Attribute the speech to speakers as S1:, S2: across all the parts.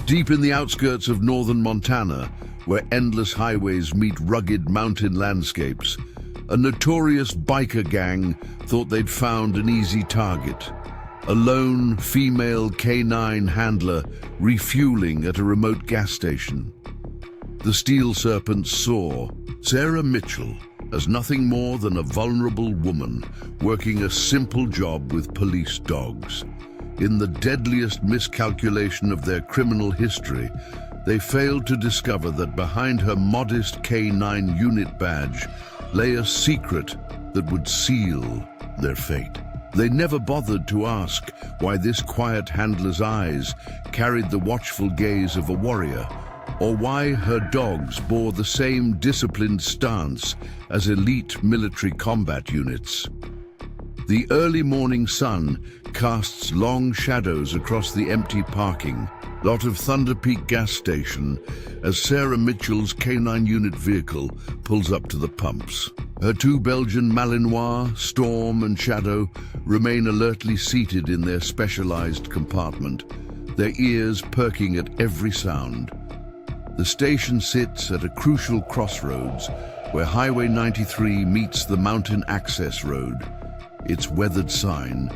S1: Deep in the outskirts of northern Montana, where endless highways meet rugged mountain landscapes, a notorious biker gang thought they'd found an easy target. A lone female canine handler refueling at a remote gas station. The Steel Serpents saw Sarah Mitchell as nothing more than a vulnerable woman working a simple job with police dogs. In the deadliest miscalculation of their criminal history, they failed to discover that behind her modest K9 unit badge lay a secret that would seal their fate. They never bothered to ask why this quiet handler's eyes carried the watchful gaze of a warrior, or why her dogs bore the same disciplined stance as elite military combat units. The early morning sun casts long shadows across the empty parking lot of Thunder Peak gas station as Sarah Mitchell's K9 unit vehicle pulls up to the pumps. Her two Belgian Malinois, Storm and Shadow, remain alertly seated in their specialized compartment, their ears perking at every sound. The station sits at a crucial crossroads where Highway 93 meets the Mountain Access Road, its weathered sign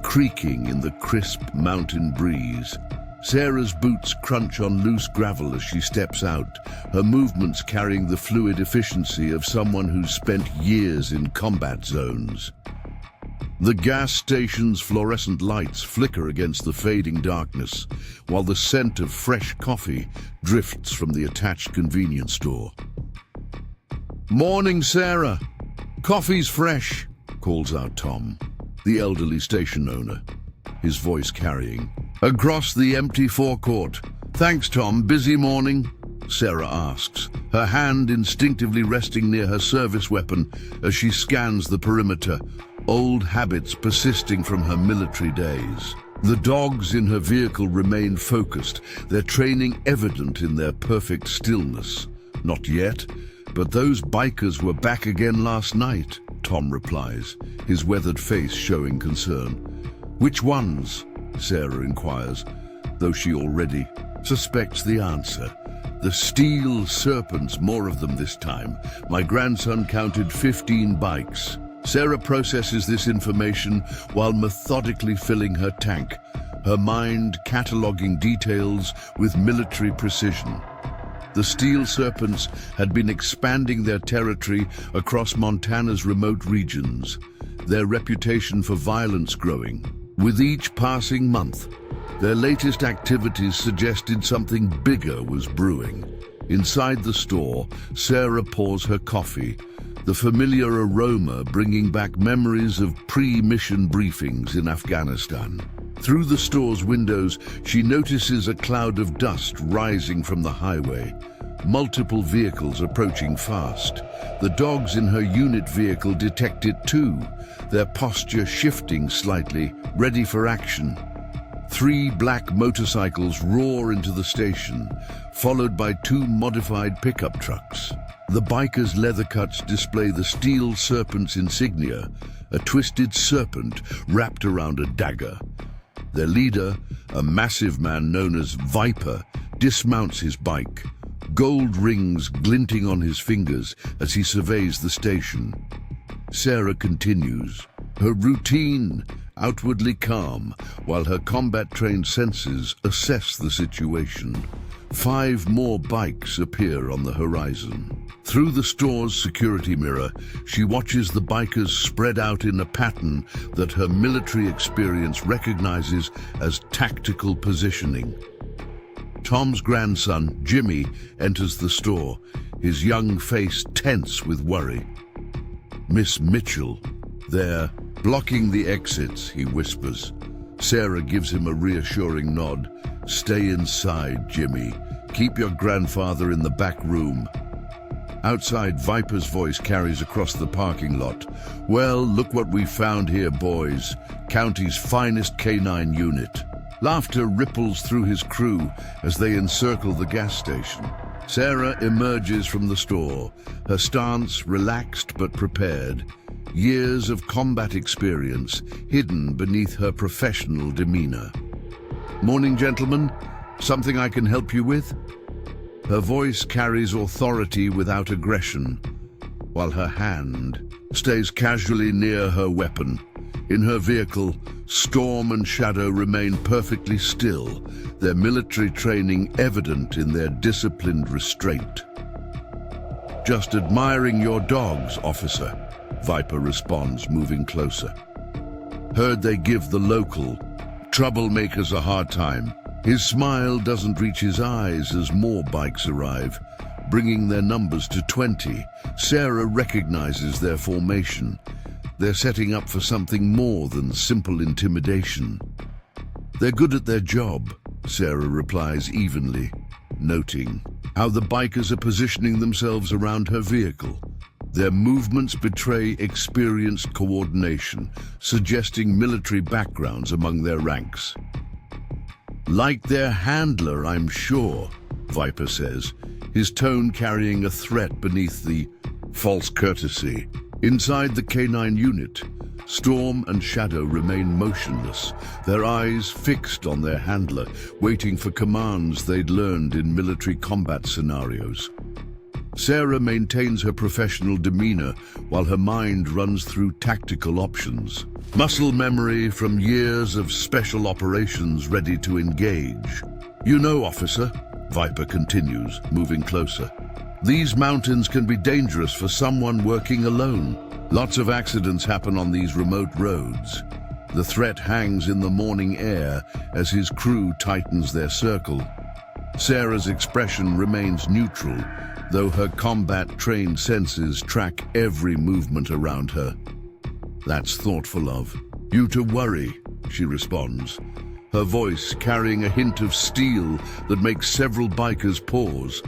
S1: creaking in the crisp mountain breeze. Sarah's boots crunch on loose gravel as she steps out, her movements carrying the fluid efficiency of someone who's spent years in combat zones. The gas station's fluorescent lights flicker against the fading darkness, while the scent of fresh coffee drifts from the attached convenience store. "Morning, Sarah. Coffee's fresh," calls out Tom, the elderly station owner, his voice carrying across the empty forecourt. "Thanks, Tom. Busy morning?" Sarah asks, her hand instinctively resting near her service weapon as she scans the perimeter, old habits persisting from her military days. The dogs in her vehicle remain focused, their training evident in their perfect stillness. "Not yet, but those bikers were back again last night," Tom replies, his weathered face showing concern. "Which ones?" Sarah inquires, though she already suspects the answer. "The Steel Serpents, more of them this time. My grandson counted 15 bikes." Sarah processes this information while methodically filling her tank, her mind cataloging details with military precision. The Steel Serpents had been expanding their territory across Montana's remote regions, their reputation for violence growing. With each passing month, their latest activities suggested something bigger was brewing. Inside the store, Sarah pours her coffee, the familiar aroma bringing back memories of pre-mission briefings in Afghanistan. Through the store's windows, she notices a cloud of dust rising from the highway, multiple vehicles approaching fast. The dogs in her unit vehicle detect it too, their posture shifting slightly, ready for action. 3 black motorcycles roar into the station, followed by 2 modified pickup trucks. The bikers' leather cuts display the Steel Serpents insignia, a twisted serpent wrapped around a dagger. Their leader, a massive man known as Viper, dismounts his bike, gold rings glinting on his fingers as he surveys the station. Sarah continues, her routine outwardly calm, while her combat-trained senses assess the situation. 5 more bikes appear on the horizon. Through the store's security mirror, she watches the bikers spread out in a pattern that her military experience recognizes as tactical positioning. Tom's grandson, Jimmy, enters the store, his young face tense with worry. "Miss Mitchell, they're blocking the exits," he whispers. Sarah gives him a reassuring nod. "Stay inside, Jimmy. Keep your grandfather in the back room." Outside, Viper's voice carries across the parking lot. "Well, look what we found here, boys. County's finest K9 unit." Laughter ripples through his crew as they encircle the gas station. Sarah emerges from the store, her stance relaxed but prepared, years of combat experience hidden beneath her professional demeanor. "Morning, gentlemen. Something I can help you with? Her voice carries authority without aggression, while her hand stays casually near her weapon. In her vehicle, Storm and Shadow remain perfectly still, their military training evident in their disciplined restraint. "Just admiring your dogs, officer," Viper responds, moving closer. "Heard they give the local troublemakers a hard time." His smile doesn't reach his eyes as more bikes arrive, bringing their numbers to 20. Sarah recognizes their formation. They're setting up for something more than simple intimidation. "They're good at their job," Sarah replies evenly, noting how the bikers are positioning themselves around her vehicle. Their movements betray experienced coordination, suggesting military backgrounds among their ranks. "Like their handler, I'm sure," Viper says, his tone carrying a threat beneath the false courtesy. Inside the K9 unit, Storm and Shadow remain motionless, their eyes fixed on their handler, waiting for commands they'd learned in military combat scenarios. Sarah maintains her professional demeanor while her mind runs through tactical options. Muscle memory from years of special operations ready to engage. "You know, officer," Viper continues, moving closer, "these mountains can be dangerous for someone working alone. Lots of accidents happen on these remote roads. The threat hangs in the morning air as his crew tightens their circle." Sarah's expression remains neutral, though her combat-trained senses track every movement around her. "That's thoughtful of you to worry," she responds, her voice carrying a hint of steel that makes several bikers pause.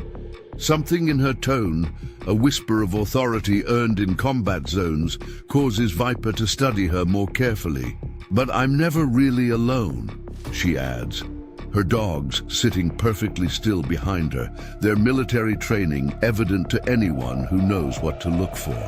S1: Something in her tone, a whisper of authority earned in combat zones, causes Viper to study her more carefully. "But I'm never really alone," she adds, her dogs sitting perfectly still behind her, their military training evident to anyone who knows what to look for.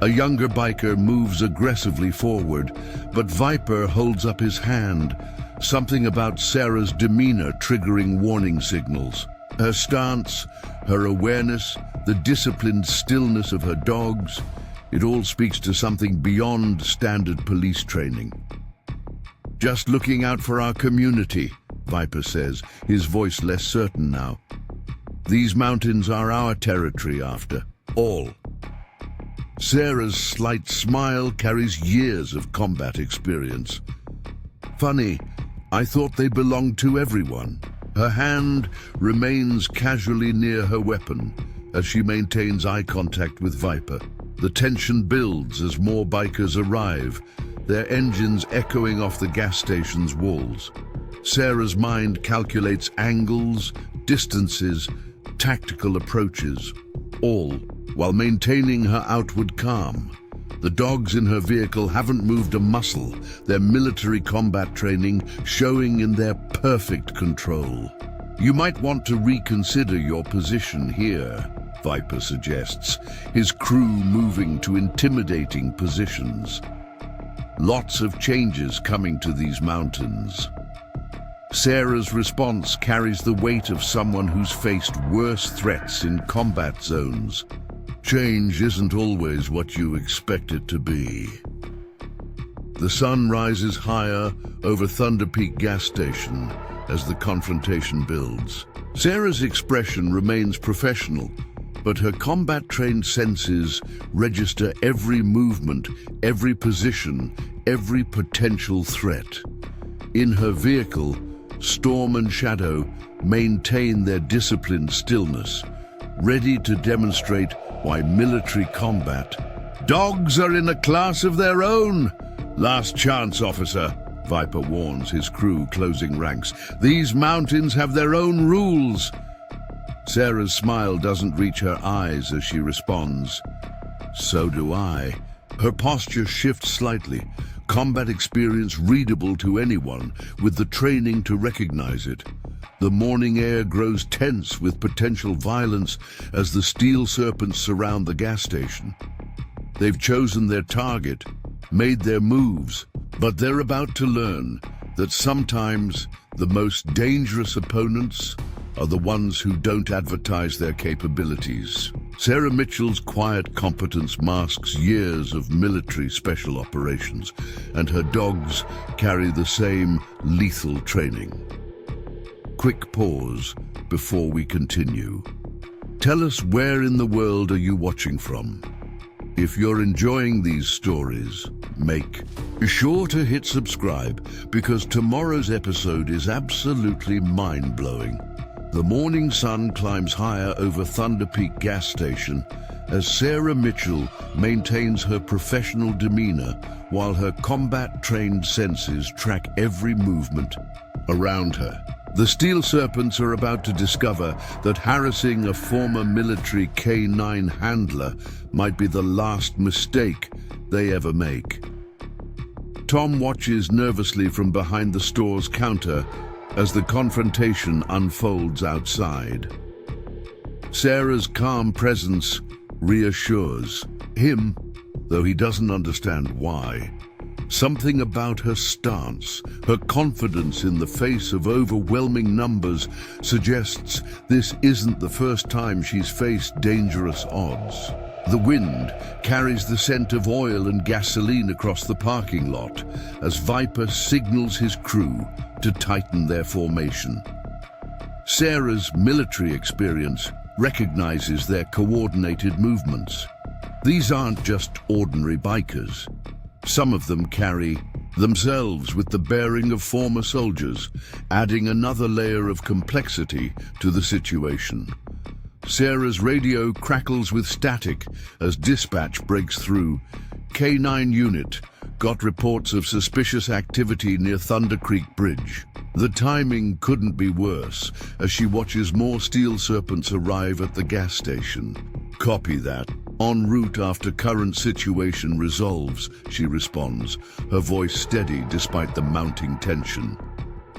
S1: A younger biker moves aggressively forward, but Viper holds up his hand, something about Sarah's demeanor triggering warning signals. Her stance, her awareness, the disciplined stillness of her dogs, it all speaks to something beyond standard police training. "Just looking out for our community," Viper says, his voice less certain now. "These mountains are our territory after all." Sarah's slight smile carries years of combat experience. "Funny, I thought they belonged to everyone." Her hand remains casually near her weapon as she maintains eye contact with Viper. The tension builds as more bikers arrive, their engines echoing off the gas station's walls. Sarah's mind calculates angles, distances, tactical approaches, all while maintaining her outward calm. The dogs in her vehicle haven't moved a muscle, their military combat training showing in their perfect control. "You might want to reconsider your position here," Viper suggests, his crew moving to intimidating positions. Lots of changes coming to these mountains. Sarah's response carries the weight of someone who's faced worse threats in combat zones. Change isn't always what you expect it to be. The sun rises higher over Thunder Peak gas station as the confrontation builds. Sarah's expression remains professional, but her combat-trained senses register every movement, every position, every potential threat. In her vehicle, Storm and Shadow maintain their disciplined stillness, ready to demonstrate why military combat. "Dogs are in a class of their own. Last chance, officer," Viper warns his crew, closing ranks. "These mountains have their own rules." Sarah's smile doesn't reach her eyes as she responds, "So do I." Her posture shifts slightly, combat experience readable to anyone with the training to recognize it. The morning air grows tense with potential violence as the Steel Serpents surround the gas station. They've chosen their target, made their moves, but they're about to learn that sometimes The most dangerous opponents are the ones who don't advertise their capabilities. Sarah Mitchell's quiet competence masks years of military special operations, and her dogs carry the same lethal training. Quick pause before we continue. Tell us, where in the world are you watching from? If you're enjoying these stories, make sure to hit subscribe, because tomorrow's episode is absolutely mind-blowing. The morning sun climbs higher over Thunder Peak gas station as Sarah Mitchell maintains her professional demeanor while her combat-trained senses track every movement around her. The Steel Serpents are about to discover that harassing a former military K9 handler might be the last mistake they ever make. Tom watches nervously from behind the store's counter as the confrontation unfolds outside. Sarah's calm presence reassures him, though he doesn't understand why. Something about her stance, her confidence in the face of overwhelming numbers, suggests this isn't the first time she's faced dangerous odds. The wind carries the scent of oil and gasoline across the parking lot as Viper signals his crew to tighten their formation. Sarah's military experience recognizes their coordinated movements. These aren't just ordinary bikers. Some of them carry themselves with the bearing of former soldiers, adding another layer of complexity to the situation. Sarah's radio crackles with static as dispatch breaks through. K9 unit got reports of suspicious activity near Thunder Creek Bridge. The timing couldn't be worse as she watches more Steel Serpents arrive at the gas station. Copy that. En route after current situation resolves, she responds, her voice steady despite the mounting tension.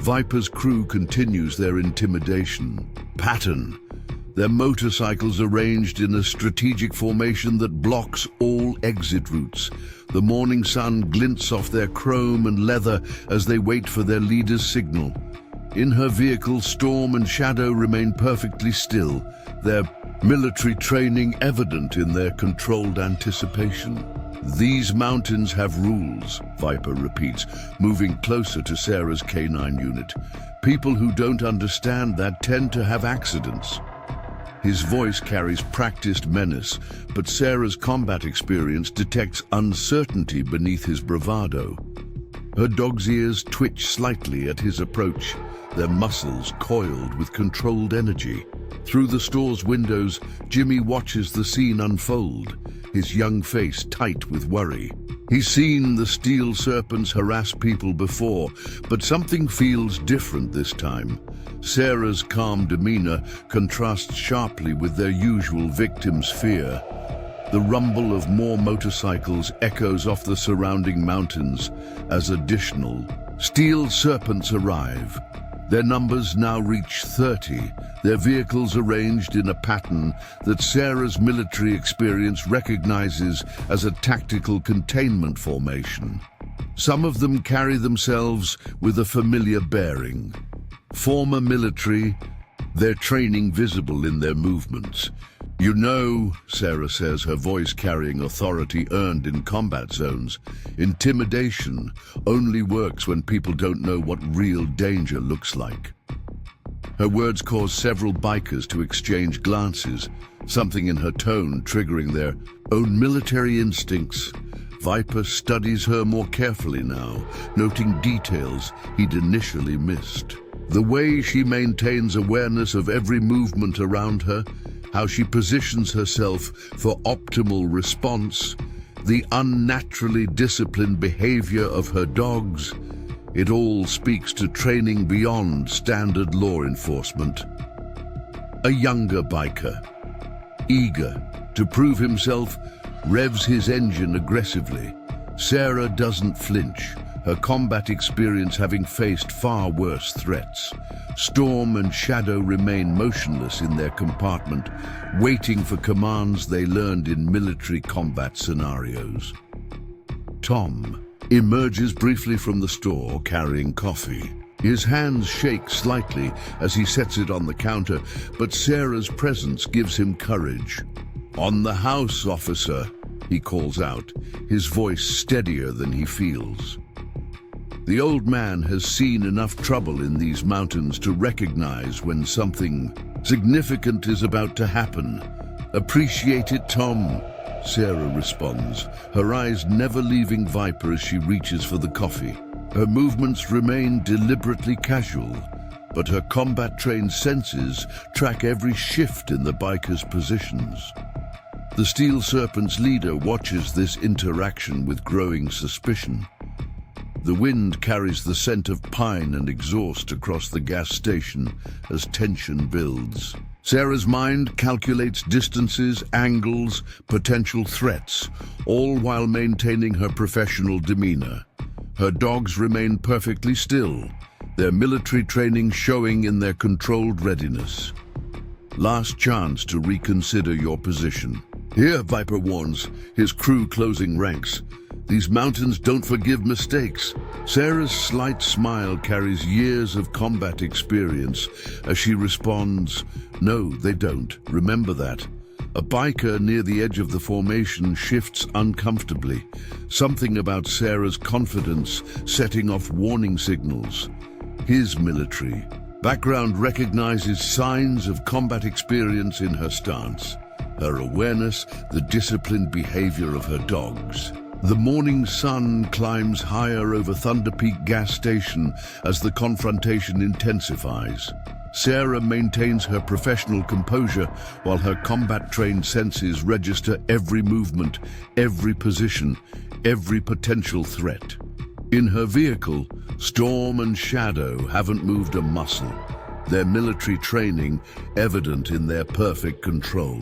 S1: Viper's crew continues their intimidation pattern, their motorcycles arranged in a strategic formation that blocks all exit routes. The morning sun glints off their chrome and leather as they wait for their leader's signal. In her vehicle, Storm and Shadow remain perfectly still, their military training evident in their controlled anticipation. These mountains have rules, Viper repeats, moving closer to Sarah's K9 unit. People who don't understand that tend to have accidents. His voice carries practiced menace, but Sarah's combat experience detects uncertainty beneath his bravado. Her dog's ears twitch slightly at his approach, their muscles coiled with controlled energy. Through the store's windows, Jimmy watches the scene unfold, his young face tight with worry. He's seen the Steel Serpents harass people before, but something feels different this time. Sarah's calm demeanor contrasts sharply with their usual victim's fear. The rumble of more motorcycles echoes off the surrounding mountains as additional Steel Serpents arrive. Their numbers now reach 30, their vehicles arranged in a pattern that Sarah's military experience recognizes as a tactical containment formation. Some of them carry themselves with a familiar bearing. Former military, their training visible in their movements. "You know," Sarah says, her voice carrying authority earned in combat zones, "intimidation only works when people don't know what real danger looks like." Her words cause several bikers to exchange glances, something in her tone triggering their own military instincts. Viper studies her more carefully now, noting details he'd initially missed. The way she maintains awareness of every movement around her, how she positions herself for optimal response, the unnaturally disciplined behavior of her dogs, it all speaks to training beyond standard law enforcement. A younger biker, eager to prove himself, revs his engine aggressively. Sarah doesn't flinch, her combat experience having faced far worse threats. Storm and Shadow remain motionless in their compartment, waiting for commands they learned in military combat scenarios. Tom emerges briefly from the store carrying coffee. His hands shake slightly as he sets it on the counter, but Sarah's presence gives him courage. "On the house, officer," he calls out, his voice steadier than he feels. The old man has seen enough trouble in these mountains to recognize when something significant is about to happen. "Appreciate it, Tom," Sarah responds, her eyes never leaving Viper as she reaches for the coffee. Her movements remain deliberately casual, but her combat-trained senses track every shift in the biker's positions. The Steel Serpents leader watches this interaction with growing suspicion. The wind carries the scent of pine and exhaust across the gas station as tension builds. Sarah's mind calculates distances, angles, potential threats, all while maintaining her professional demeanor. Her dogs remain perfectly still, their military training showing in their controlled readiness. "Last chance to reconsider your position." "Here," Viper warns, his crew closing ranks. "These mountains don't forgive mistakes." Sarah's slight smile carries years of combat experience as she responds, "No, they don't. Remember that." A biker near the edge of the formation shifts uncomfortably, something about Sarah's confidence setting off warning signals. His military background recognizes signs of combat experience in her stance, her awareness, the disciplined behavior of her dogs. The morning sun climbs higher over Thunder Peak gas station as the confrontation intensifies. Sarah maintains her professional composure while her combat-trained senses register every movement, every position, every potential threat. In her vehicle, Storm and Shadow haven't moved a muscle, their military training evident in their perfect control.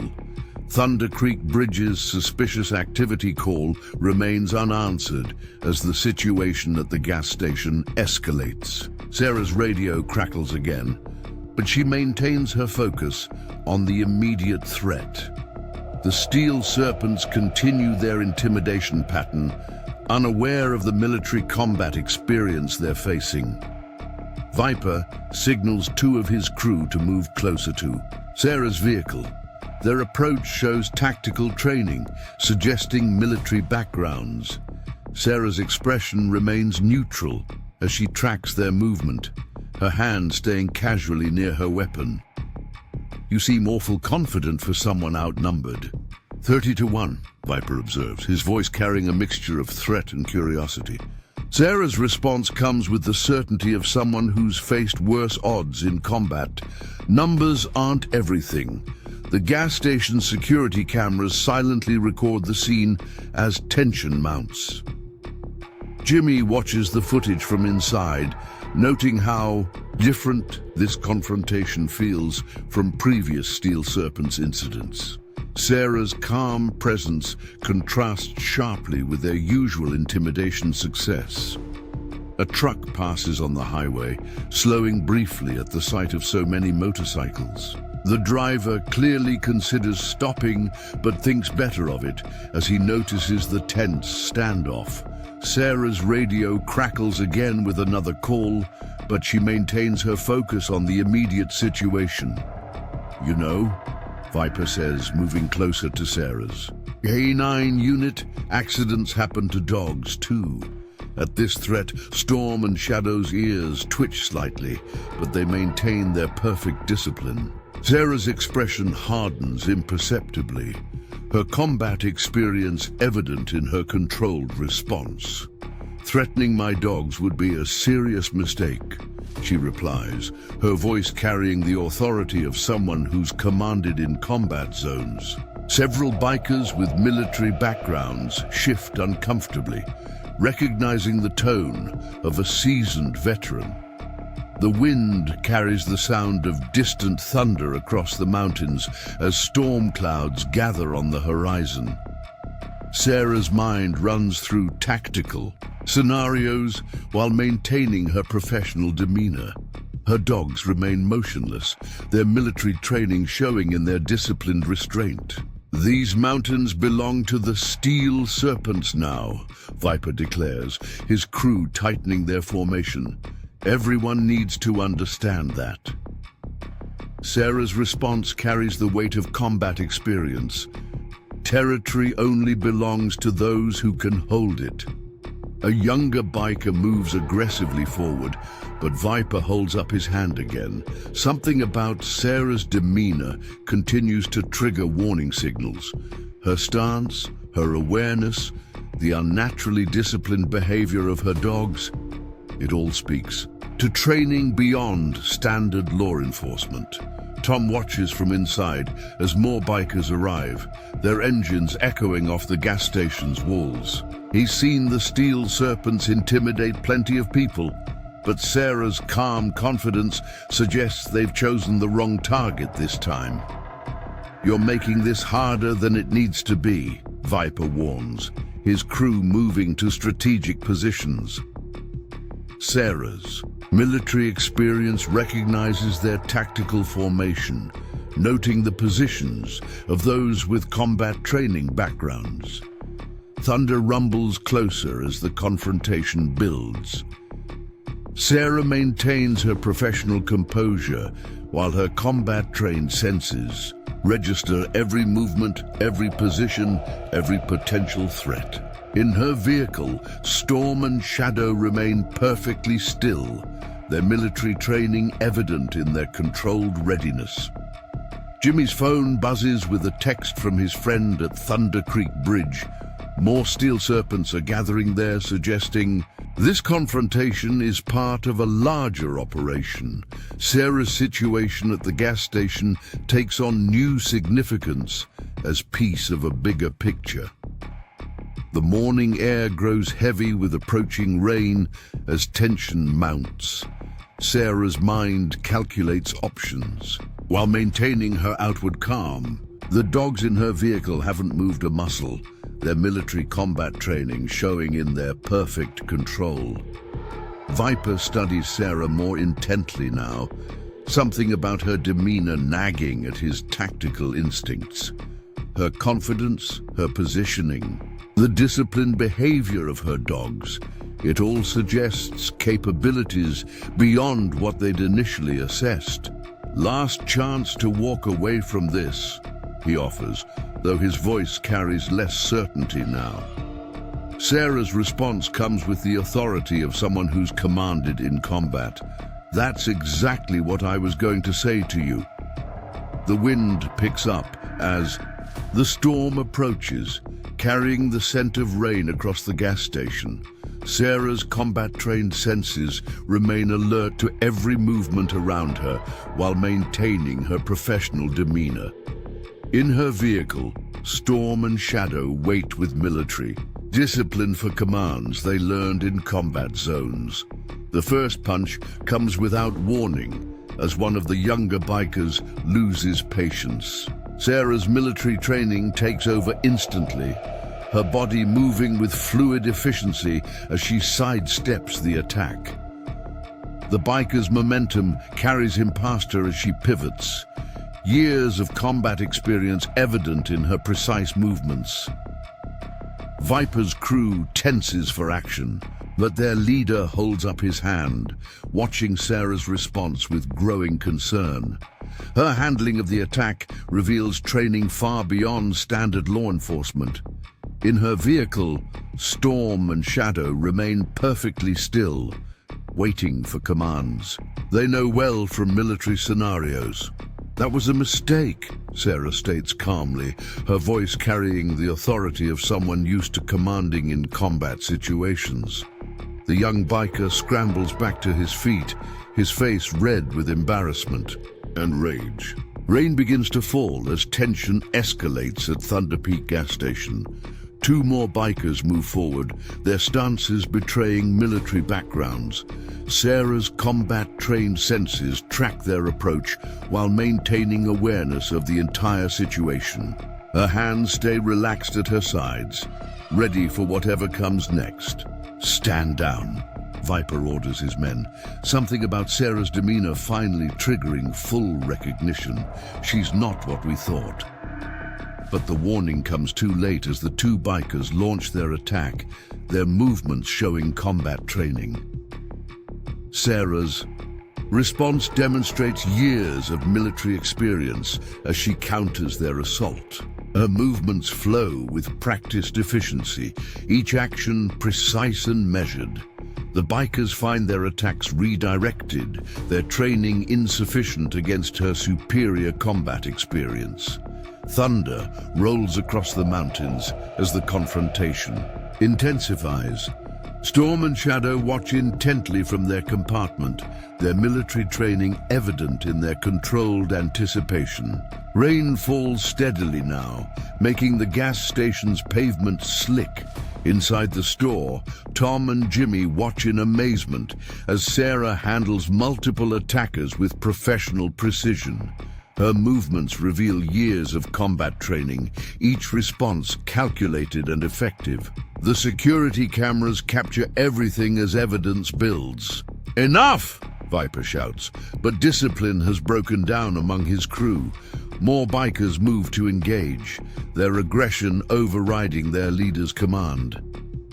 S1: Thunder Creek Bridge's suspicious activity call remains unanswered as the situation at the gas station escalates. Sarah's radio crackles again, but she maintains her focus on the immediate threat. The Steel Serpents continue their intimidation pattern, unaware of the military combat experience they're facing. Viper signals two of his crew to move closer to Sarah's vehicle. Their approach shows tactical training, suggesting military backgrounds. Sarah's expression remains neutral as she tracks their movement, her hand staying casually near her weapon. "You seem awful confident for someone outnumbered." 30-1, Viper observes, his voice carrying a mixture of threat and curiosity. Sarah's response comes with the certainty of someone who's faced worse odds in combat. Numbers aren't everything. The gas station security cameras silently record the scene as tension mounts. Jimmy watches the footage from inside, noting how different this confrontation feels from previous Steel Serpents incidents. Sarah's calm presence contrasts sharply with their usual intimidation success. A truck passes on the highway, slowing briefly at the sight of so many motorcycles. The driver clearly considers stopping, but thinks better of it as he notices the tense standoff. Sarah's radio crackles again with another call, but she maintains her focus on the immediate situation. "You know," Viper says, moving closer to Sarah's. "A9 unit, accidents happen to dogs too." At this threat, Storm and Shadow's ears twitch slightly, but they maintain their perfect discipline. Sarah's expression hardens imperceptibly, her combat experience evident in her controlled response. "Threatening my dogs would be a serious mistake," she replies, her voice carrying the authority of someone who's commanded in combat zones. Several bikers with military backgrounds shift uncomfortably, recognizing the tone of a seasoned veteran. The wind carries the sound of distant thunder across the mountains as storm clouds gather on the horizon. Sarah's mind runs through tactical scenarios while maintaining her professional demeanor. Her dogs remain motionless, their military training showing in their disciplined restraint. "These mountains belong to the Steel Serpents now," Viper declares, his crew tightening their formation. Everyone needs to understand that. Sarah's response carries the weight of combat experience. Territory only belongs to those who can hold it. A younger biker moves aggressively forward, but Viper holds up his hand again. Something about Sarah's demeanor continues to trigger warning signals. Her stance, her awareness, the unnaturally disciplined behavior of her dogs, it all speaks to training beyond standard law enforcement. Tom watches from inside as more bikers arrive, their engines echoing off the gas station's walls. He's seen the Steel Serpents intimidate plenty of people, but Sarah's calm confidence suggests they've chosen the wrong target this time. "You're making this harder than it needs to be," Viper warns, his crew moving to strategic positions. Sarah's military experience recognizes their tactical formation, noting the positions of those with combat training backgrounds. Thunder rumbles closer as the confrontation builds. Sarah maintains her professional composure while her combat-trained senses register every movement, every position, every potential threat. In her vehicle, Storm and Shadow remain perfectly still, their military training evident in their controlled readiness. Jimmy's phone buzzes with a text from his friend at Thunder Creek Bridge. More Steel Serpents are gathering there, suggesting this confrontation is part of a larger operation. Sarah's situation at the gas station takes on new significance as piece of a bigger picture. The morning air grows heavy with approaching rain as tension mounts. Sarah's mind calculates options. While maintaining her outward calm, the dogs in her vehicle haven't moved a muscle, their military combat training showing in their perfect control. Viper studies Sarah more intently now, something about her demeanor nagging at his tactical instincts. Her confidence, her positioning, the disciplined behavior of her dogs, it all suggests capabilities beyond what they'd initially assessed. "Last chance to walk away from this," he offers, though his voice carries less certainty now. Sarah's response comes with the authority of someone who's commanded in combat. "That's exactly what I was going to say to you." The wind picks up as the storm approaches, carrying the scent of rain across the gas station. Sarah's combat-trained senses remain alert to every movement around her while maintaining her professional demeanor. In her vehicle, Storm and Shadow wait with military, discipline for commands they learned in combat zones. The first punch comes without warning as one of the younger bikers loses patience. Sarah's military training takes over instantly, her body moving with fluid efficiency as she sidesteps the attack. The biker's momentum carries him past her as she pivots, years of combat experience evident in her precise movements. Viper's crew tenses for action, but their leader holds up his hand, watching Sarah's response with growing concern. Her handling of the attack reveals training far beyond standard law enforcement. In her vehicle, Storm and Shadow remain perfectly still, waiting for commands. They know well from military scenarios. "That was a mistake," Sarah states calmly, her voice carrying the authority of someone used to commanding in combat situations. The young biker scrambles back to his feet, his face red with embarrassment and rage. Rain begins to fall as tension escalates at Thunder Peak gas station. Two more bikers move forward, their stances betraying military backgrounds. Sarah's combat-trained senses track their approach while maintaining awareness of the entire situation. Her hands stay relaxed at her sides, ready for whatever comes next. "Stand down," Viper orders his men, something about Sarah's demeanor finally triggering full recognition. She's not what we thought. But the warning comes too late as the two bikers launch their attack, their movements showing combat training. Sarah's response demonstrates years of military experience as she counters their assault. Her movements flow with practiced efficiency, each action precise and measured. The bikers find their attacks redirected, their training insufficient against her superior combat experience. Thunder rolls across the mountains as the confrontation intensifies. Storm and Shadow watch intently from their compartment, their military training evident in their controlled anticipation. Rain falls steadily now, making the gas station's pavement slick. Inside the store, Tom and Jimmy watch in amazement as Sarah handles multiple attackers with professional precision. Her movements reveal years of combat training, each response calculated and effective. The security cameras capture everything as evidence builds. "Enough!" Viper shouts, but discipline has broken down among his crew. More bikers move to engage, their aggression overriding their leader's command.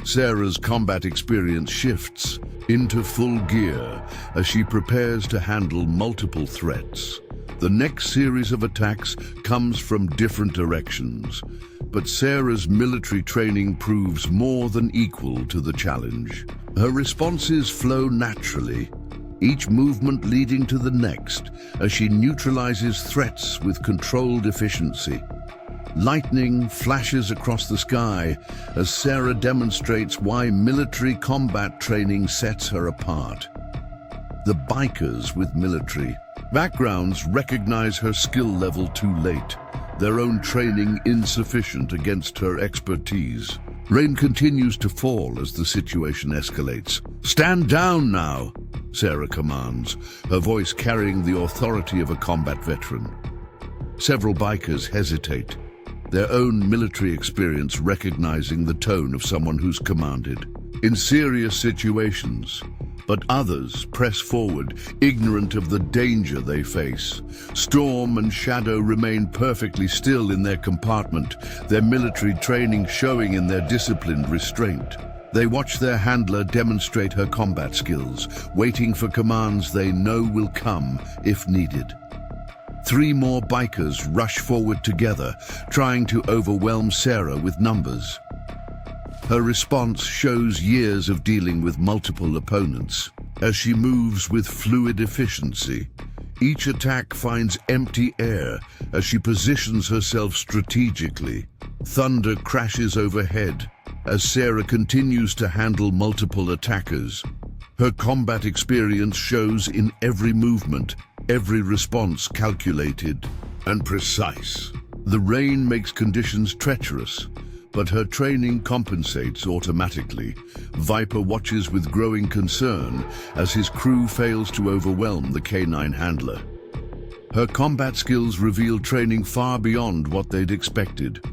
S1: Sarah's combat experience shifts into full gear as she prepares to handle multiple threats. The next series of attacks comes from different directions, but Sarah's military training proves more than equal to the challenge. Her responses flow naturally, each movement leading to the next as she neutralizes threats with controlled efficiency. Lightning flashes across the sky as Sarah demonstrates why military combat training sets her apart. The bikers with military backgrounds recognize her skill level too late, their own training insufficient against her expertise. Rain continues to fall as the situation escalates. "Stand down now," Sarah commands, her voice carrying the authority of a combat veteran. Several bikers hesitate, their own military experience recognizing the tone of someone who's commanded in serious situations. But others press forward, ignorant of the danger they face. Storm and Shadow remain perfectly still in their compartment, their military training showing in their disciplined restraint. They watch their handler demonstrate her combat skills, waiting for commands they know will come if needed. 3 more bikers rush forward together, trying to overwhelm Sarah with numbers. Her response shows years of dealing with multiple opponents. As she moves with fluid efficiency, each attack finds empty air as she positions herself strategically. Thunder crashes overhead as Sarah continues to handle multiple attackers. Her combat experience shows in every movement, every response calculated and precise. The rain makes conditions treacherous, but her training compensates automatically. Viper watches with growing concern as his crew fails to overwhelm the canine handler. Her combat skills reveal training far beyond what they'd expected.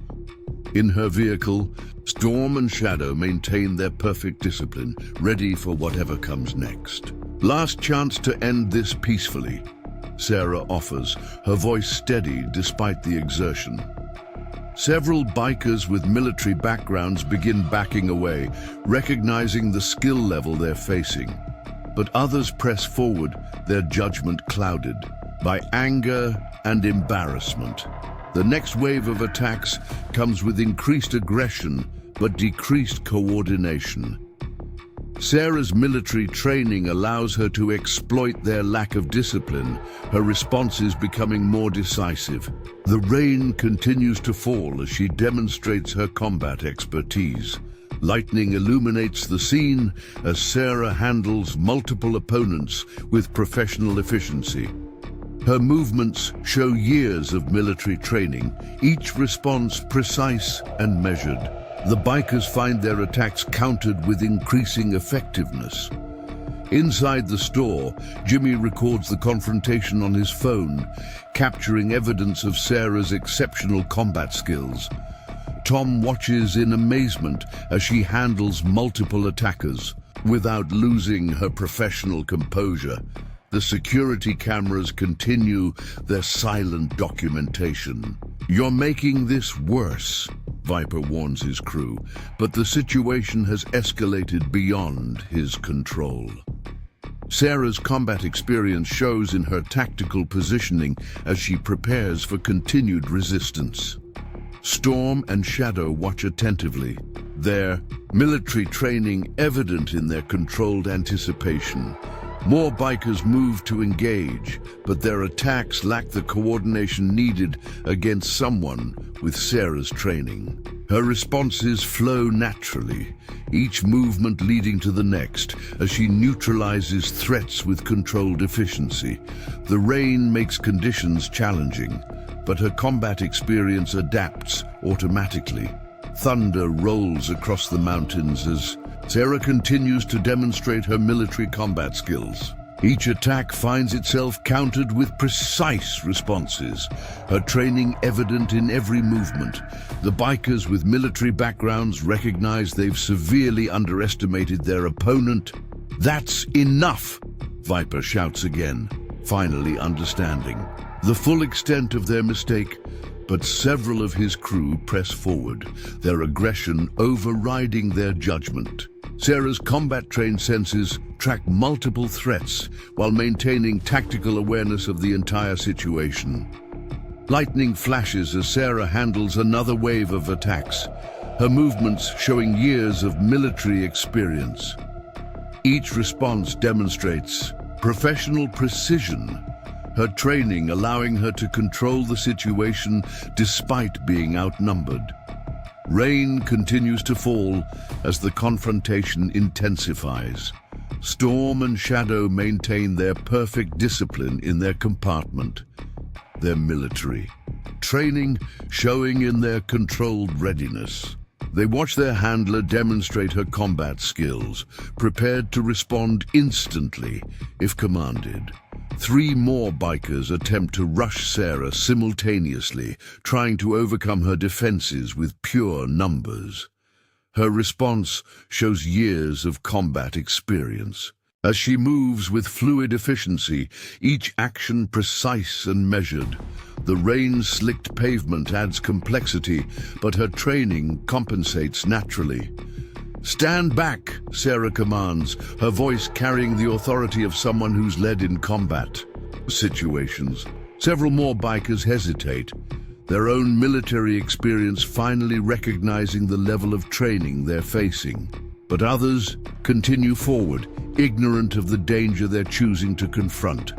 S1: In her vehicle, Storm and Shadow maintain their perfect discipline, ready for whatever comes next. "Last chance to end this peacefully," Sarah offers, her voice steady despite the exertion. Several bikers with military backgrounds begin backing away, recognizing the skill level they're facing. But others press forward, their judgment clouded by anger and embarrassment. The next wave of attacks comes with increased aggression, but decreased coordination. Sarah's military training allows her to exploit their lack of discipline, her responses becoming more decisive. The rain continues to fall as she demonstrates her combat expertise. Lightning illuminates the scene as Sarah handles multiple opponents with professional efficiency. Her movements show years of military training, each response precise and measured. The bikers find their attacks countered with increasing effectiveness. Inside the store, Jimmy records the confrontation on his phone, capturing evidence of Sarah's exceptional combat skills. Tom watches in amazement as she handles multiple attackers without losing her professional composure. The security cameras continue their silent documentation. "You're making this worse," Viper warns his crew, but the situation has escalated beyond his control. Sarah's combat experience shows in her tactical positioning as she prepares for continued resistance. Storm and Shadow watch attentively, their military training evident in their controlled anticipation. More bikers move to engage, but their attacks lack the coordination needed against someone with Sarah's training. Her responses flow naturally, each movement leading to the next, as she neutralizes threats with controlled efficiency. The rain makes conditions challenging, but her combat experience adapts automatically. Thunder rolls across the mountains as Sarah continues to demonstrate her military combat skills. Each attack finds itself countered with precise responses, her training evident in every movement. The bikers with military backgrounds recognize they've severely underestimated their opponent. "That's enough!" Viper shouts again, finally understanding the full extent of their mistake. But several of his crew press forward, their aggression overriding their judgment. Sarah's combat-trained senses track multiple threats while maintaining tactical awareness of the entire situation. Lightning flashes as Sarah handles another wave of attacks, her movements showing years of military experience. Each response demonstrates professional precision, her training allowing her to control the situation despite being outnumbered. Rain continues to fall as the confrontation intensifies. Storm and Shadow maintain their perfect discipline in their compartment, their military training showing in their controlled readiness. They watch their handler demonstrate her combat skills, prepared to respond instantly if commanded. 3 more bikers attempt to rush Sarah simultaneously, trying to overcome her defenses with pure numbers. Her response shows years of combat experience. As she moves with fluid efficiency, each action precise and measured. The rain-slicked pavement adds complexity, but her training compensates naturally. "Stand back," Sarah commands, her voice carrying the authority of someone who's led in combat situations. Several more bikers hesitate, their own military experience finally recognizing the level of training they're facing. But others continue forward, ignorant of the danger they're choosing to confront.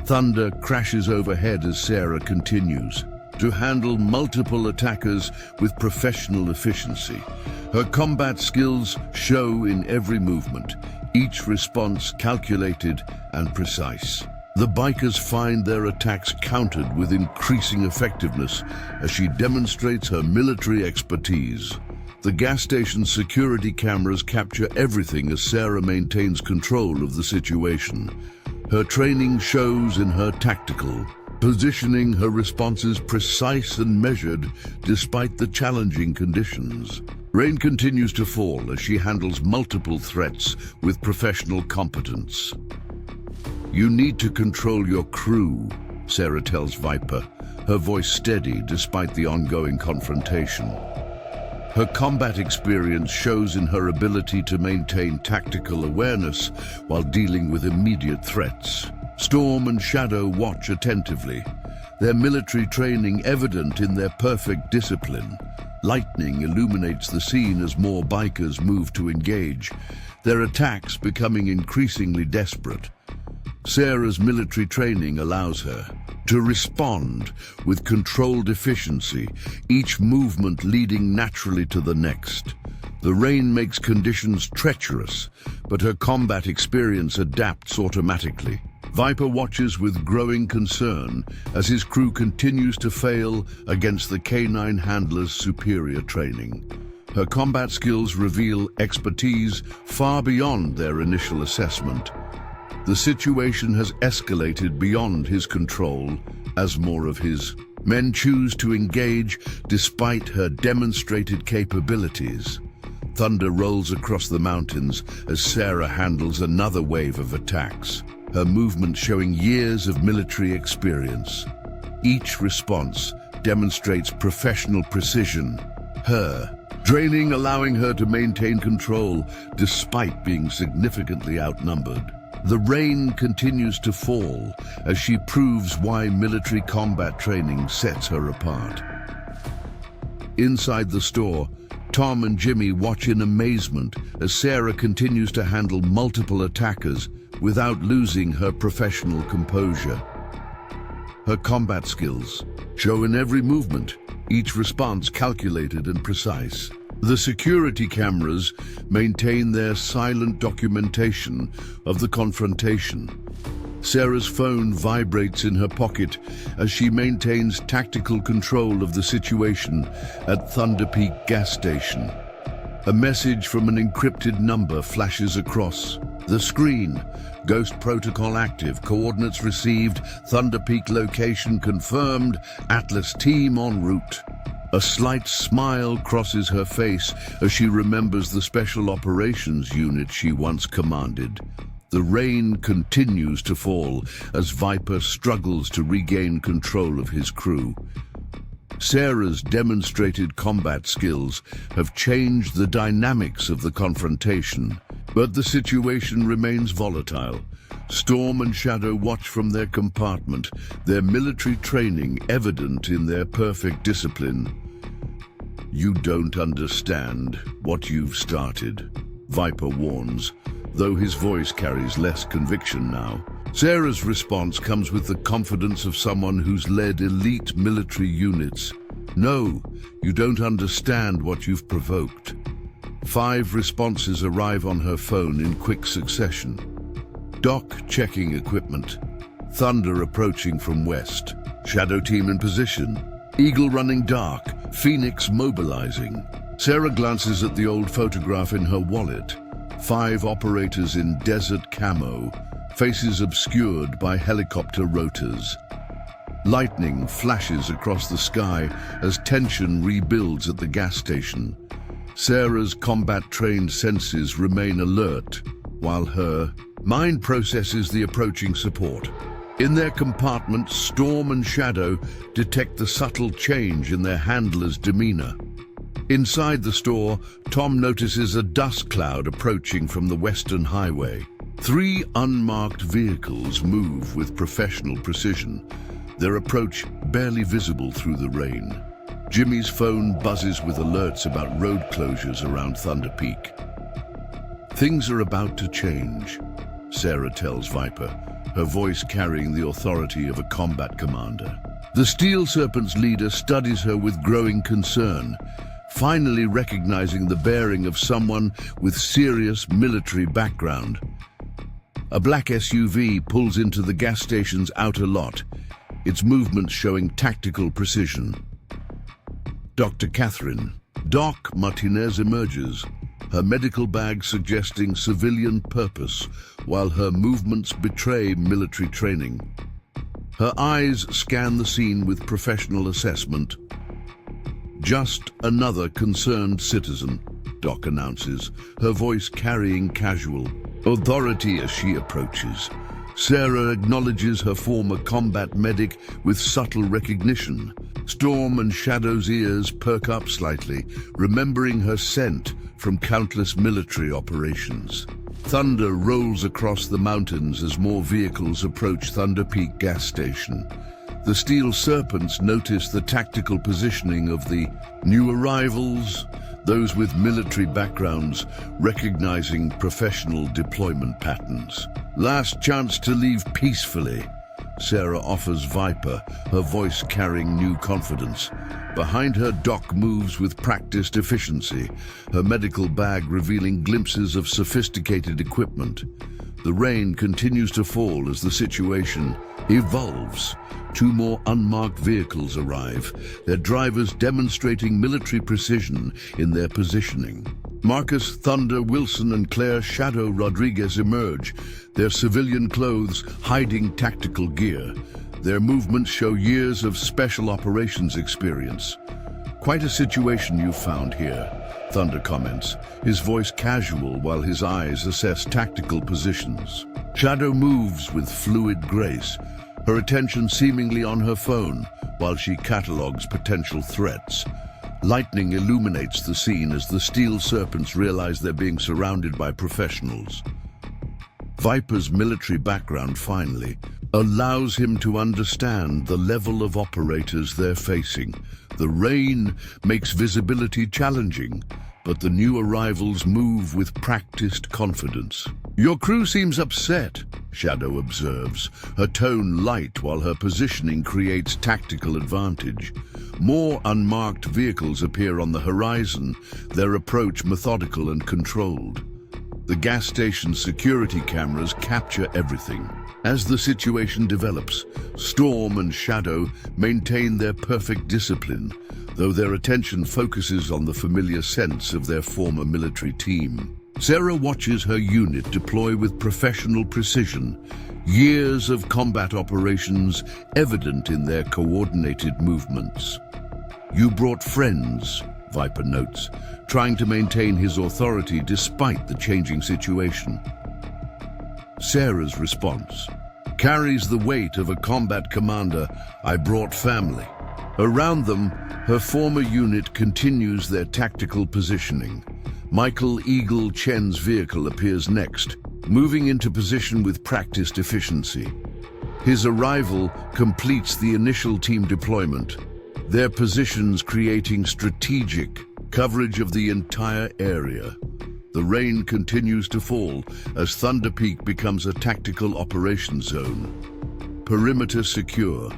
S1: Thunder crashes overhead as Sarah continues to handle multiple attackers with professional efficiency. Her combat skills show in every movement, each response calculated and precise. The bikers find their attacks countered with increasing effectiveness as she demonstrates her military expertise. The gas station's security cameras capture everything as Sarah maintains control of the situation. Her training shows in her tactical positioning, her responses precise and measured despite the challenging conditions. Rain continues to fall as she handles multiple threats with professional competence. "You need to control your crew," Sarah tells Viper, her voice steady despite the ongoing confrontation. Her combat experience shows in her ability to maintain tactical awareness while dealing with immediate threats. Storm and Shadow watch attentively, their military training evident in their perfect discipline. Lightning illuminates the scene as more bikers move to engage, their attacks becoming increasingly desperate. Sarah's military training allows her to respond with controlled efficiency, each movement leading naturally to the next. The rain makes conditions treacherous, but her combat experience adapts automatically. Viper watches with growing concern as his crew continues to fail against the canine handler's superior training. Her combat skills reveal expertise far beyond their initial assessment. The situation has escalated beyond his control as more of his men choose to engage despite her demonstrated capabilities. Thunder rolls across the mountains as Sarah handles another wave of attacks, her movement showing years of military experience. Each response demonstrates professional precision, her training allowing her to maintain control despite being significantly outnumbered. The rain continues to fall as she proves why military combat training sets her apart. Inside the store, Tom and Jimmy watch in amazement as Sarah continues to handle multiple attackers without losing her professional composure. Her combat skills show in every movement, each response calculated and precise. The security cameras maintain their silent documentation of the confrontation. Sarah's phone vibrates in her pocket as she maintains tactical control of the situation at Thunder Peak gas station. A message from an encrypted number flashes across the screen. Ghost protocol active, coordinates received, Thunder Peak location confirmed, Atlas team en route. A slight smile crosses her face as she remembers the special operations unit she once commanded. The rain continues to fall as Viper struggles to regain control of his crew. Sarah's demonstrated combat skills have changed the dynamics of the confrontation, but the situation remains volatile. Storm and Shadow watch from their compartment, their military training evident in their perfect discipline. "You don't understand what you've started," Viper warns, though his voice carries less conviction now. Sarah's response comes with the confidence of someone who's led elite military units. "No, you don't understand what you've provoked." 5 responses arrive on her phone in quick succession. Doc checking equipment. Thunder approaching from west. Shadow team in position. Eagle running dark. Phoenix mobilizing. Sarah glances at the old photograph in her wallet. 5 operators in desert camo, faces obscured by helicopter rotors. Lightning flashes across the sky as tension rebuilds at the gas station. Sarah's combat-trained senses remain alert, while her mind processes the approaching support. In their compartment, Storm and Shadow detect the subtle change in their handler's demeanor. Inside the store, Tom notices a dust cloud approaching from the western highway. 3 unmarked vehicles move with professional precision, their approach barely visible through the rain. Jimmy's phone buzzes with alerts about road closures around Thunder Peak. "Things are about to change," Sarah tells Viper, her voice carrying the authority of a combat commander. The Steel Serpents leader studies her with growing concern, finally recognizing the bearing of someone with serious military background. A black SUV pulls into the gas station's outer lot, its movements showing tactical precision. Dr. Catherine, Doc Martinez emerges, her medical bag suggesting civilian purpose, while her movements betray military training. Her eyes scan the scene with professional assessment. "Just another concerned citizen," Doc announces, her voice carrying casual authority as she approaches. Sarah acknowledges her former combat medic with subtle recognition. Storm and Shadow's ears perk up slightly, remembering her scent from countless military operations. Thunder rolls across the mountains as more vehicles approach Thunder Peak gas station. The Steel Serpents notice the tactical positioning of the new arrivals, those with military backgrounds recognizing professional deployment patterns. "Last chance to leave peacefully," Sarah offers Viper, her voice carrying new confidence. Behind her, Doc moves with practiced efficiency, her medical bag revealing glimpses of sophisticated equipment. The rain continues to fall as the situation evolves. 2 more unmarked vehicles arrive, their drivers demonstrating military precision in their positioning. Marcus Thunder Wilson and Claire Shadow Rodriguez emerge, their civilian clothes hiding tactical gear. Their movements show years of special operations experience. "Quite a situation you've found here," Thunder comments, his voice casual while his eyes assess tactical positions. Shadow moves with fluid grace, her attention seemingly on her phone while she catalogues potential threats. Lightning illuminates the scene as the Steel Serpents realize they're being surrounded by professionals. Viper's military background finally allows him to understand the level of operators they're facing. The rain makes visibility challenging, but the new arrivals move with practiced confidence. "Your crew seems upset," Shadow observes, her tone light while her positioning creates tactical advantage. More unmarked vehicles appear on the horizon, their approach methodical and controlled. The gas station security cameras capture everything. As the situation develops, Storm and Shadow maintain their perfect discipline, though their attention focuses on the familiar sense of their former military team. Sarah watches her unit deploy with professional precision, years of combat operations evident in their coordinated movements. "You brought friends," Viper notes, trying to maintain his authority despite the changing situation. Sarah's response carries the weight of a combat commander. "I brought family." Around them, her former unit continues their tactical positioning. Michael Eagle Chen's vehicle appears next, moving into position with practiced efficiency. His arrival completes the initial team deployment, their positions creating strategic coverage of the entire area. The rain continues to fall as Thunder Peak becomes a tactical operations zone. "Perimeter secure,"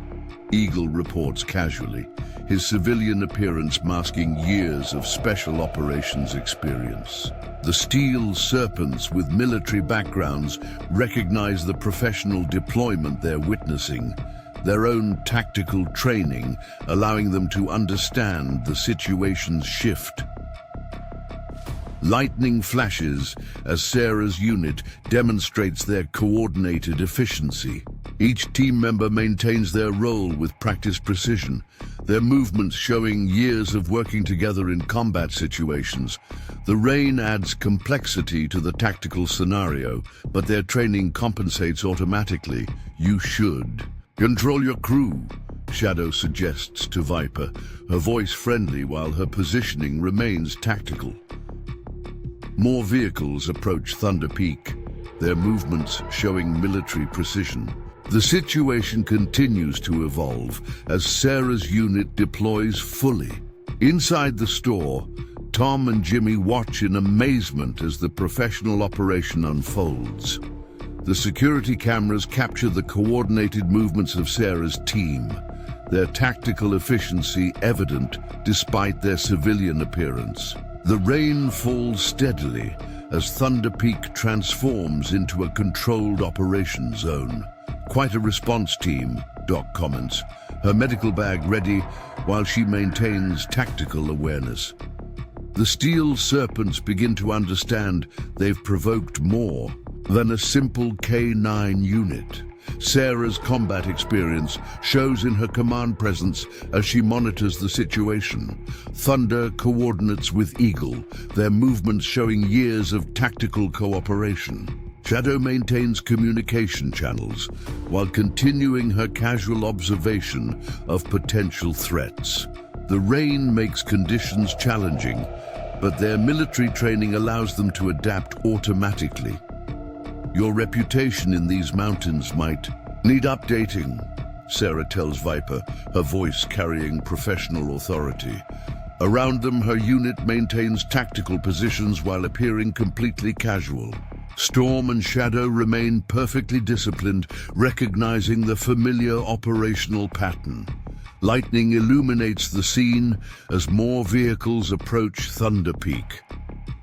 S1: Eagle reports casually, his civilian appearance masking years of special operations experience. The Steel Serpents with military backgrounds recognize the professional deployment they're witnessing, their own tactical training allowing them to understand the situation's shift. Lightning flashes as Sarah's unit demonstrates their coordinated efficiency. Each team member maintains their role with practiced precision, their movements showing years of working together in combat situations. The rain adds complexity to the tactical scenario, but their training compensates automatically. "You should control your crew," Shadow suggests to Viper, her voice friendly while her positioning remains tactical. More vehicles approach Thunder Peak, their movements showing military precision. The situation continues to evolve as Sarah's unit deploys fully. Inside the store, Tom and Jimmy watch in amazement as the professional operation unfolds. The security cameras capture the coordinated movements of Sarah's team, their tactical efficiency evident despite their civilian appearance. The rain falls steadily as Thunder Peak transforms into a controlled operation zone. "Quite a response team," Doc comments, her medical bag ready while she maintains tactical awareness. The Steel Serpents begin to understand they've provoked more than a simple K-9 unit. Sarah's combat experience shows in her command presence as she monitors the situation. Thunder coordinates with Eagle, their movements showing years of tactical cooperation. Shadow maintains communication channels while continuing her casual observation of potential threats. The rain makes conditions challenging, but their military training allows them to adapt automatically. "Your reputation in these mountains might need updating," Sarah tells Viper, her voice carrying professional authority. Around them, her unit maintains tactical positions while appearing completely casual. Storm and Shadow remain perfectly disciplined, recognizing the familiar operational pattern. Lightning illuminates the scene as more vehicles approach Thunder Peak.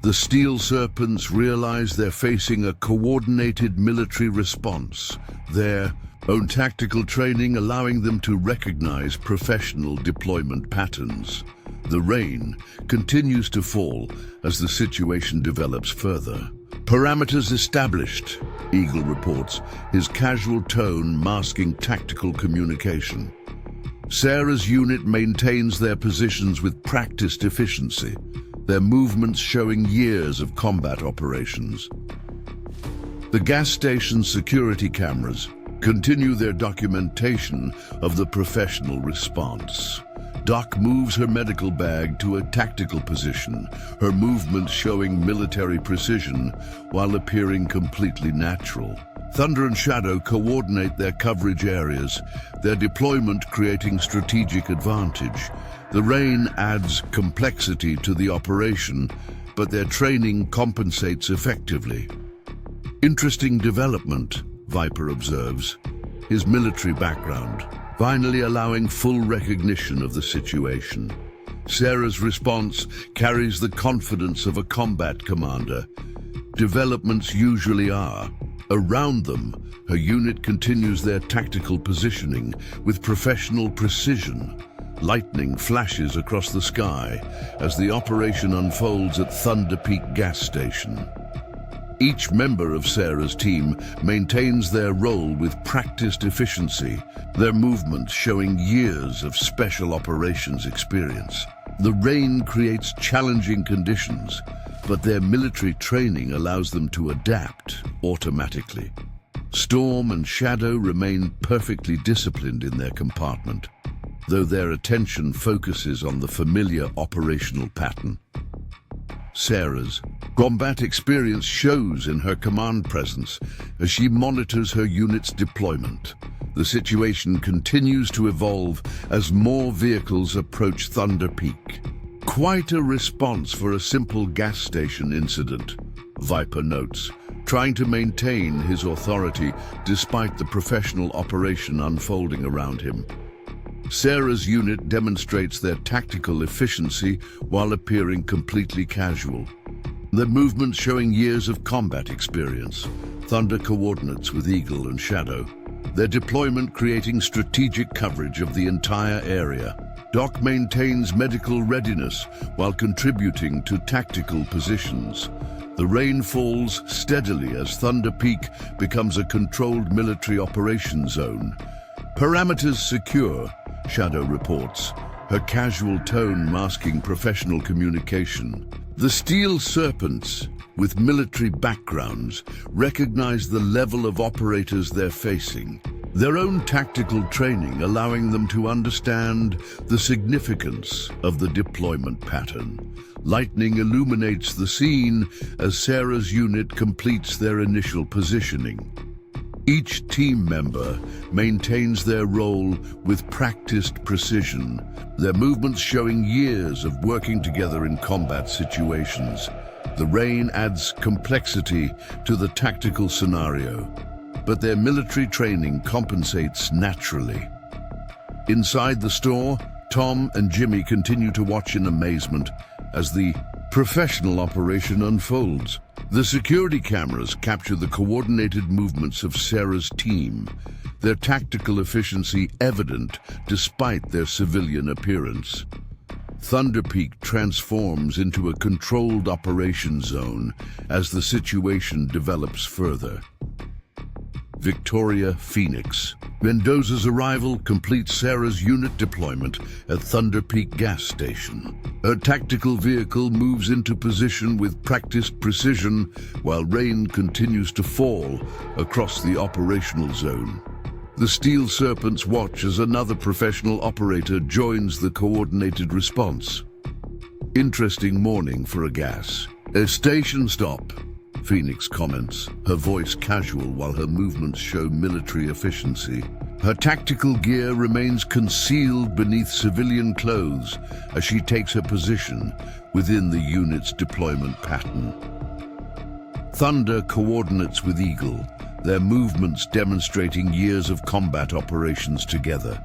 S1: The Steel Serpents realize they're facing a coordinated military response, their own tactical training allowing them to recognize professional deployment patterns. The rain continues to fall as the situation develops further. "Parameters established," Eagle reports, his casual tone masking tactical communication. Sarah's unit maintains their positions with practiced efficiency, their movements showing years of combat operations. The gas station security cameras continue their documentation of the professional response. Doc moves her medical bag to a tactical position, her movements showing military precision while appearing completely natural. Thunder and Shadow coordinate their coverage areas, their deployment creating strategic advantage. The rain adds complexity to the operation, but their training compensates effectively. Interesting development, Viper observes, his military background, finally allowing full recognition of the situation. Sarah's response carries the confidence of a combat commander. Developments usually are. Around them, her unit continues their tactical positioning with professional precision. Lightning flashes across the sky as the operation unfolds at Thunder Peak gas station. Each member of Sarah's team maintains their role with practiced efficiency, their movements showing years of special operations experience. The rain creates challenging conditions, but their military training allows them to adapt automatically. Storm and Shadow remain perfectly disciplined in their compartment, though their attention focuses on the familiar operational pattern. Sarah's combat experience shows in her command presence as she monitors her unit's deployment. The situation continues to evolve as more vehicles approach Thunder Peak. Quite a response for a simple gas station incident, Viper notes, trying to maintain his authority despite the professional operation unfolding around him. Sarah's unit demonstrates their tactical efficiency while appearing completely casual. Their movements showing years of combat experience. Thunder coordinates with Eagle and Shadow, their deployment creating strategic coverage of the entire area. Doc maintains medical readiness while contributing to tactical positions. The rain falls steadily as Thunder Peak becomes a controlled military operation zone. Parameters secure, Shadow reports, her casual tone masking professional communication. The Steel Serpents, with military backgrounds, recognize the level of operators they're facing. Their own tactical training allowing them to understand the significance of the deployment pattern. Lightning illuminates the scene as Sarah's unit completes their initial positioning. Each team member maintains their role with practiced precision, their movements showing years of working together in combat situations. The rain adds complexity to the tactical scenario, but their military training compensates naturally. Inside the store, Tom and Jimmy continue to watch in amazement as the professional operation unfolds. The security cameras capture the coordinated movements of Sarah's team, their tactical efficiency evident despite their civilian appearance. Thunder Peak transforms into a controlled operation zone as the situation develops further. Victoria Phoenix. Mendoza's arrival completes Sarah's unit deployment at Thunder Peak gas station. Her tactical vehicle moves into position with practiced precision while rain continues to fall across the operational zone. The Steel Serpents watch as another professional operator joins the coordinated response. Interesting morning for a gas. A station stop, Phoenix comments, her voice casual while her movements show military efficiency. Her tactical gear remains concealed beneath civilian clothes as she takes her position within the unit's deployment pattern. Thunder coordinates with Eagle, their movements demonstrating years of combat operations together.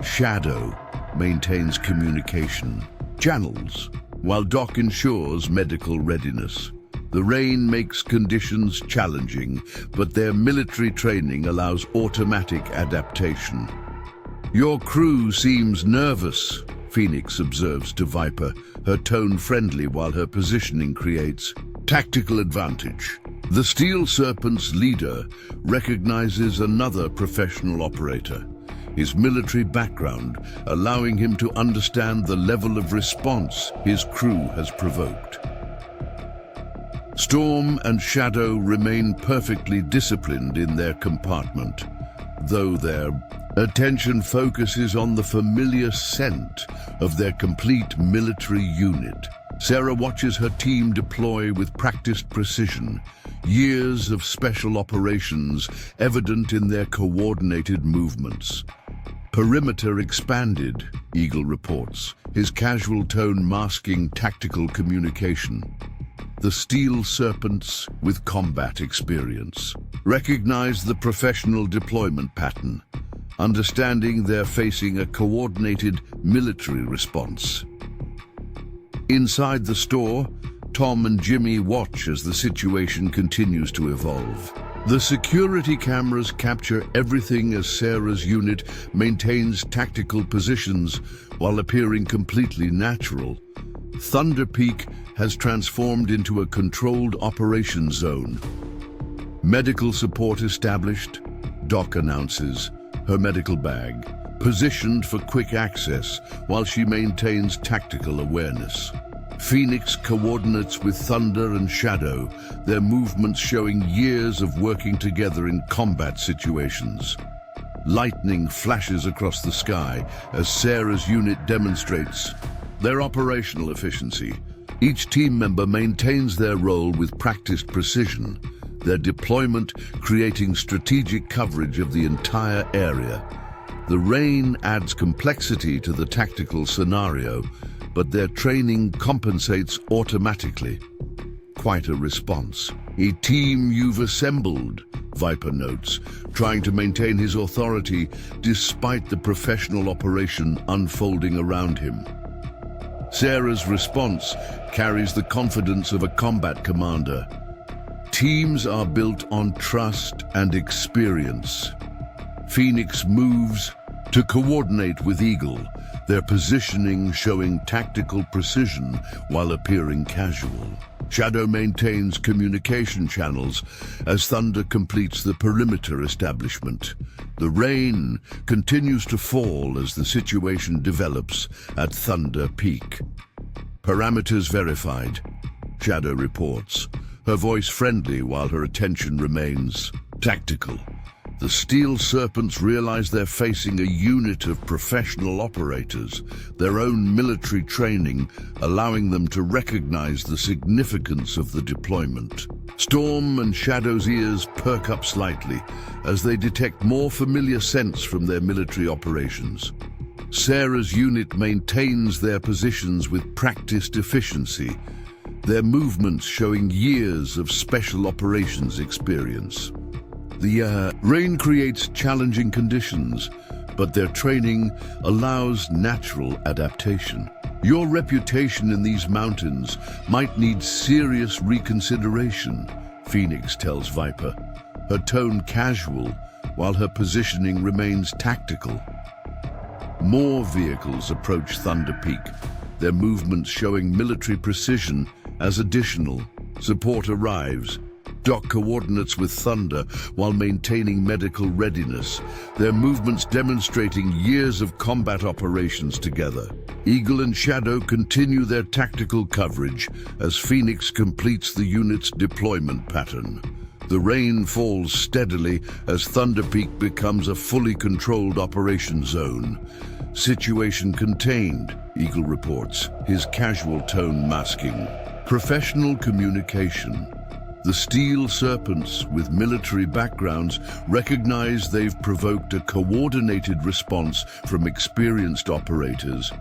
S1: Shadow maintains communication channels, while Doc ensures medical readiness. The rain makes conditions challenging, but their military training allows automatic adaptation. Your crew seems nervous, Phoenix observes to Viper, her tone friendly while her positioning creates tactical advantage. The Steel Serpents leader recognizes another professional operator, his military background allowing him to understand the level of response his crew has provoked. Storm and Shadow remain perfectly disciplined in their compartment, though their Attention focuses on the familiar scent of their complete military unit. Sarah watches her team deploy with practiced precision, years of special operations evident in their coordinated movements. Perimeter expanded, Eagle reports, his casual tone masking tactical communication. The Steel Serpents, with combat experience, recognize the professional deployment pattern, understanding they're facing a coordinated military response. Inside the store, Tom and Jimmy watch as the situation continues to evolve. The security cameras capture everything as Sarah's unit maintains tactical positions while appearing completely natural. Thunder Peak has transformed into a controlled operations zone. Medical support established, Doc announces, her medical bag, positioned for quick access while she maintains tactical awareness. Phoenix coordinates with Thunder and Shadow, their movements showing years of working together in combat situations. Lightning flashes across the sky as Sarah's unit demonstrates their operational efficiency. Each team member maintains their role with practiced precision, their deployment creating strategic coverage of the entire area. The rain adds complexity to the tactical scenario, but their training compensates automatically. Quite a response. A team you've assembled, Viper notes, trying to maintain his authority despite the professional operation unfolding around him. Sarah's response carries the confidence of a combat commander. Teams are built on trust and experience. Phoenix moves to coordinate with Eagle, their positioning showing tactical precision while appearing casual. Shadow maintains communication channels as Thunder completes the perimeter establishment. The rain continues to fall as the situation develops at Thunder Peak. Parameters verified, Shadow reports, her voice friendly while her attention remains tactical. The Steel Serpents realize they're facing a unit of professional operators, their own military training allowing them to recognize the significance of the deployment. Storm and Shadow's ears perk up slightly as they detect more familiar scents from their military operations. Sarah's unit maintains their positions with practiced efficiency, their movements showing years of special operations experience. The rain creates challenging conditions, but their training allows natural adaptation. Your reputation in these mountains might need serious reconsideration, Phoenix tells Viper, her tone casual while her positioning remains tactical. More vehicles approach Thunder Peak, their movements showing military precision as additional support arrives. Doc coordinates with Thunder while maintaining medical readiness, their movements demonstrating years of combat operations together. Eagle and Shadow continue their tactical coverage as Phoenix completes the unit's deployment pattern. The rain falls steadily as Thunder Peak becomes a fully controlled operation zone. Situation contained, Eagle reports, his casual tone masking professional communication. The Steel Serpents, with military backgrounds, recognize they've provoked a coordinated response from experienced operators,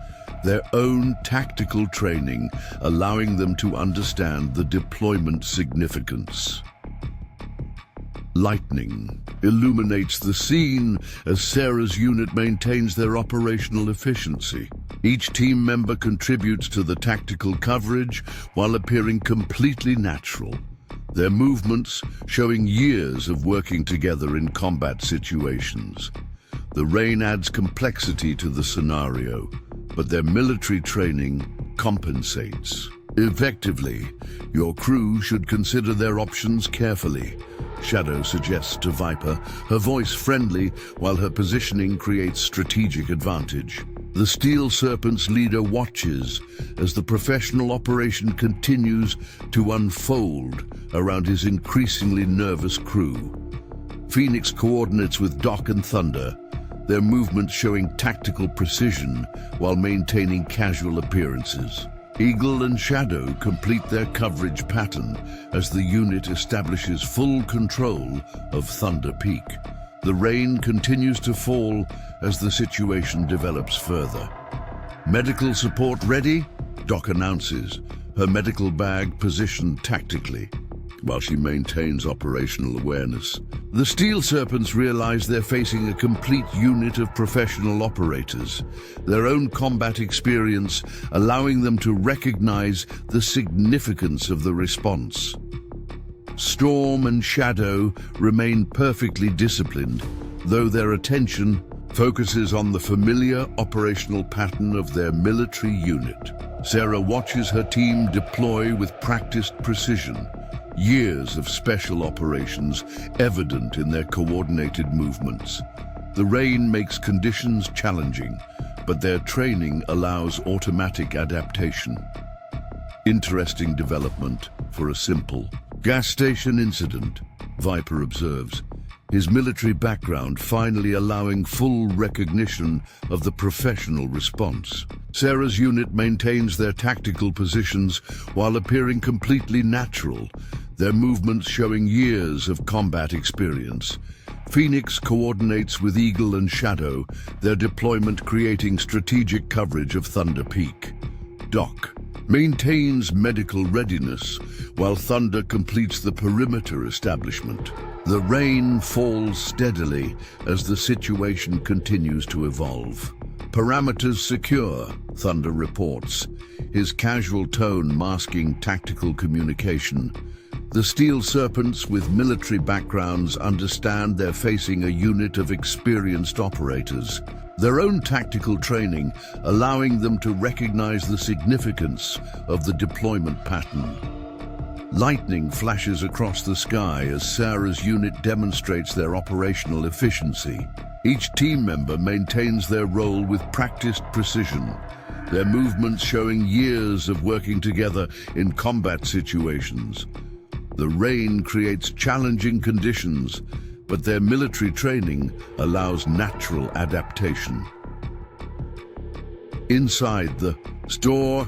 S1: their own tactical training allowing them to understand the deployment significance. Lightning illuminates the scene as Sarah's unit maintains their operational efficiency. Each team member contributes to the tactical coverage while appearing completely natural, their movements showing years of working together in combat situations. The rain adds complexity to the scenario, but their military training compensates. Effectively, your crew should consider their options carefully, Shadow suggests to Viper, her voice friendly while her positioning creates strategic advantage. The Steel Serpents leader watches as the professional operation continues to unfold around his increasingly nervous crew. Phoenix coordinates with Doc and Thunder, their movements showing tactical precision while maintaining casual appearances. Eagle and Shadow complete their coverage pattern as the unit establishes full control of Thunder Peak. The rain continues to fall as the situation develops further. Medical support ready? Doc announces, her medical bag positioned tactically, while she maintains operational awareness. The Steel Serpents realize they're facing a complete unit of professional operators, their own combat experience allowing them to recognize the significance of the response. Storm and Shadow remain perfectly disciplined, though their attention focuses on the familiar operational pattern of their military unit. Sarah watches her team deploy with practiced precision, years of special operations evident in their coordinated movements. The rain makes conditions challenging, but their training allows automatic adaptation. Interesting development for a simple gas station incident, Viper observes, his military background finally allowing full recognition of the professional response. Sarah's unit maintains their tactical positions while appearing completely natural, their movements showing years of combat experience. Phoenix coordinates with Eagle and Shadow, their deployment creating strategic coverage of Thunder Peak. Doc maintains medical readiness, while Thunder completes the perimeter establishment. The rain falls steadily as the situation continues to evolve. Parameters secure, Thunder reports, his casual tone masking tactical communication. The Steel Serpents with military backgrounds understand they're facing a unit of experienced operators, their own tactical training allowing them to recognize the significance of the deployment pattern. Lightning flashes across the sky as Sarah's unit demonstrates their operational efficiency. Each team member maintains their role with practiced precision, their movements showing years of working together in combat situations. The rain creates challenging conditions, but their military training allows natural adaptation. Inside the store,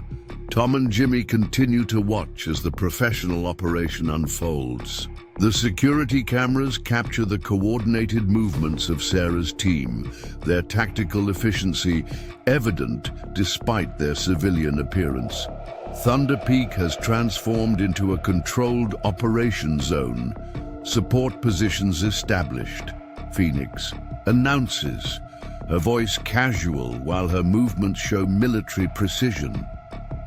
S1: Tom and Jimmy continue to watch as the professional operation unfolds. The security cameras capture the coordinated movements of Sarah's team, their tactical efficiency evident despite their civilian appearance. Thunder Peak has transformed into a controlled operation zone. Support positions established, Phoenix announces, her voice casual while her movements show military precision.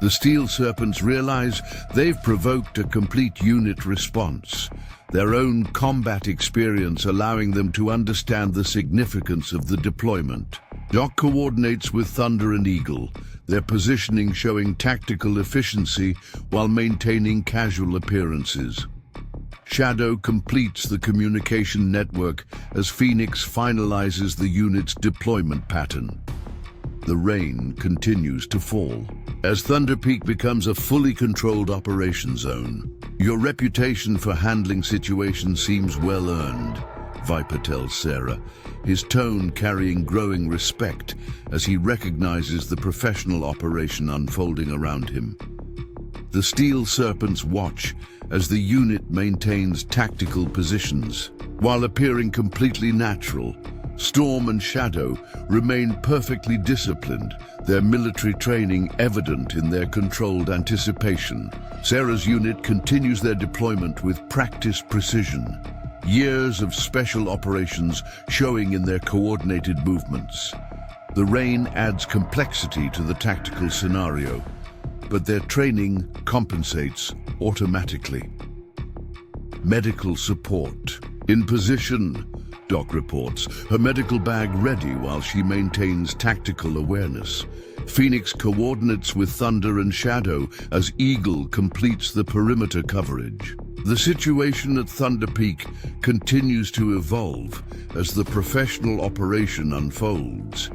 S1: The Steel Serpents realize they've provoked a complete unit response, their own combat experience allowing them to understand the significance of the deployment. Doc coordinates with Thunder and Eagle, their positioning showing tactical efficiency while maintaining casual appearances. Shadow completes the communication network as Phoenix finalizes the unit's deployment pattern. The rain continues to fall as Thunder Peak becomes a fully controlled operation zone. Your reputation for handling situations seems well earned, Viper tells Sarah, his tone carrying growing respect as he recognizes the professional operation unfolding around him. The Steel Serpents watch as the unit maintains tactical positions. While appearing completely natural, Storm and Shadow remain perfectly disciplined, their military training evident in their controlled anticipation. Sarah's unit continues their deployment with practiced precision, years of special operations showing in their coordinated movements. The rain adds complexity to the tactical scenario, but their training compensates automatically. Medical support. In position, Doc reports, her medical bag ready while she maintains tactical awareness. Phoenix coordinates with Thunder and Shadow as Eagle completes the perimeter coverage. The situation at Thunder Peak continues to evolve as the professional operation unfolds.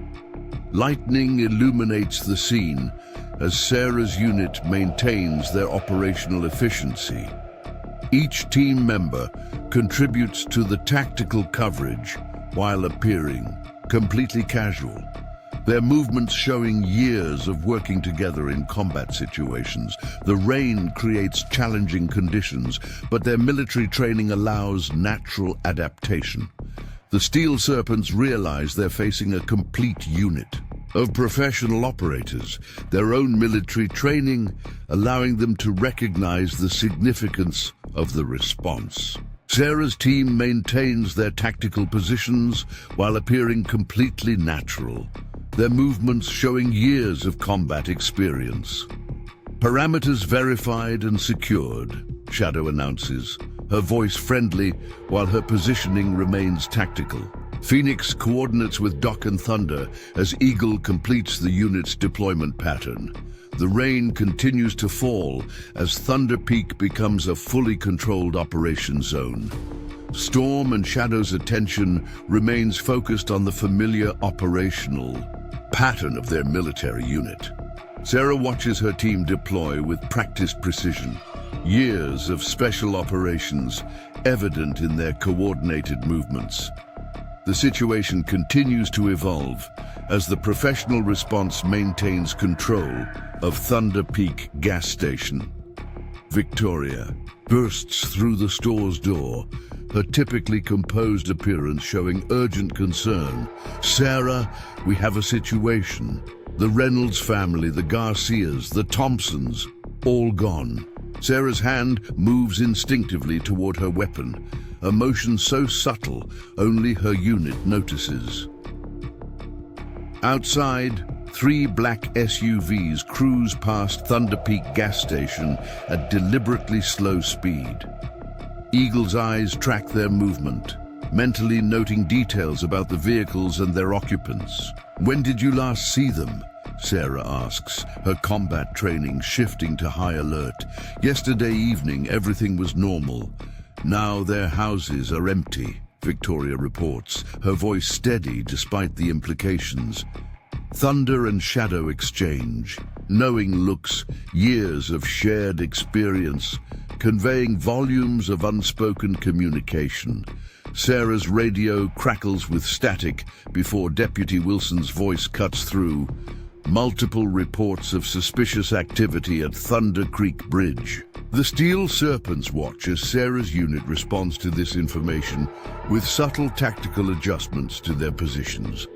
S1: Lightning illuminates the scene as Sarah's unit maintains their operational efficiency. Each team member contributes to the tactical coverage while appearing completely casual. Their movements showing years of working together in combat situations. The rain creates challenging conditions, but their military training allows natural adaptation. The Steel Serpents realize they're facing a complete unit of professional operators, their own military training allowing them to recognize the significance of the response. Sarah's team maintains their tactical positions while appearing completely natural, their movements showing years of combat experience. Parameters verified and secured, Shadow announces, her voice friendly while her positioning remains tactical. Phoenix coordinates with Doc and Thunder as Eagle completes the unit's deployment pattern. The rain continues to fall as Thunder Peak becomes a fully controlled operation zone. Storm and Shadow's attention remains focused on the familiar operational pattern of their military unit. Sarah watches her team deploy with practiced precision, years of special operations evident in their coordinated movements. The situation continues to evolve as the professional response maintains control of Thunder Peak gas station. Victoria bursts through the store's door, her typically composed appearance showing urgent concern. Sarah, we have a situation. The Reynolds family, the Garcias, the Thompsons, all gone. Sarah's hand moves instinctively toward her weapon, a motion so subtle only her unit notices. Outside, 3 black SUVs cruise past Thunder Peak gas station at deliberately slow speed. Eagle's eyes track their movement, mentally noting details about the vehicles and their occupants. When did you last see them? Sarah asks, her combat training shifting to high alert. Yesterday evening, everything was normal. Now their houses are empty, Victoria reports, her voice steady despite the implications. Thunder and Shadow exchange, knowing looks, years of shared experience, conveying volumes of unspoken communication. Sarah's radio crackles with static before Deputy Wilson's voice cuts through. Multiple reports of suspicious activity at Thunder Creek Bridge. The Steel Serpents watch as Sarah's unit responds to this information with subtle tactical adjustments to their positions.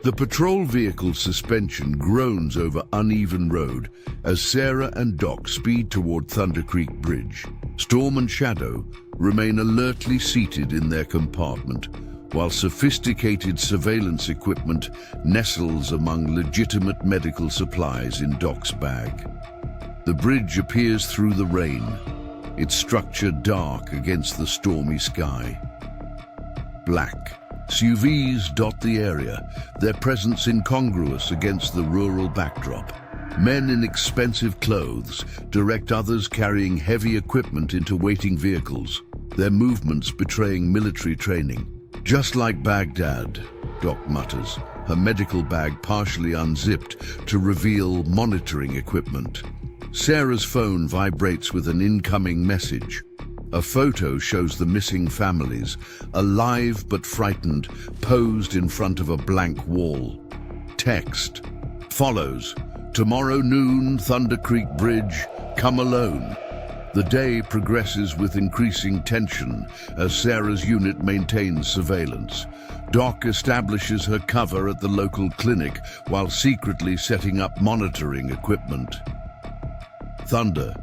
S1: The patrol vehicle's suspension groans over uneven road as Sarah and Doc speed toward Thunder Creek Bridge. Storm and Shadow remain alertly seated in their compartment, while sophisticated surveillance equipment nestles among legitimate medical supplies in Doc's bag. The bridge appears through the rain, its structure dark against the stormy sky. Black SUVs dot the area, their presence incongruous against the rural backdrop. Men in expensive clothes direct others carrying heavy equipment into waiting vehicles, their movements betraying military training. Just like Baghdad, Doc mutters, her medical bag partially unzipped to reveal monitoring equipment. Sarah's phone vibrates with an incoming message. A photo shows the missing families, alive but frightened, posed in front of a blank wall. Text follows, tomorrow noon, Thunder Creek Bridge, come alone. The day progresses with increasing tension as Sarah's unit maintains surveillance. Doc establishes her cover at the local clinic while secretly setting up monitoring equipment. Thunder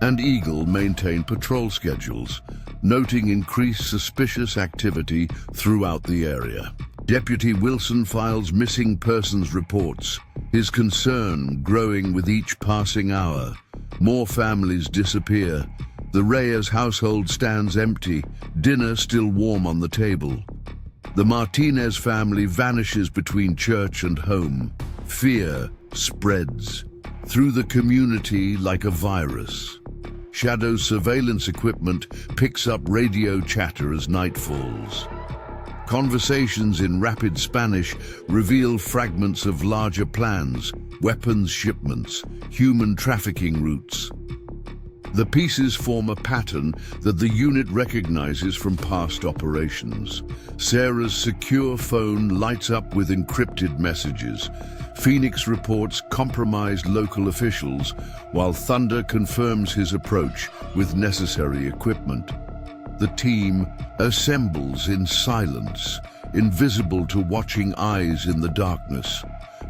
S1: and Eagle maintain patrol schedules, noting increased suspicious activity throughout the area. Deputy Wilson files missing persons reports, his concern growing with each passing hour. More families disappear. The Reyes household stands empty, dinner still warm on the table. The Martinez family vanishes between church and home. Fear spreads through the community like a virus. Shadow's surveillance equipment picks up radio chatter as night falls. Conversations in rapid Spanish reveal fragments of larger plans, weapons shipments, human trafficking routes. The pieces form a pattern that the unit recognizes from past operations. Sarah's secure phone lights up with encrypted messages. Phoenix reports compromised local officials, while Thunder confirms his approach with necessary equipment. The team assembles in silence, invisible to watching eyes in the darkness.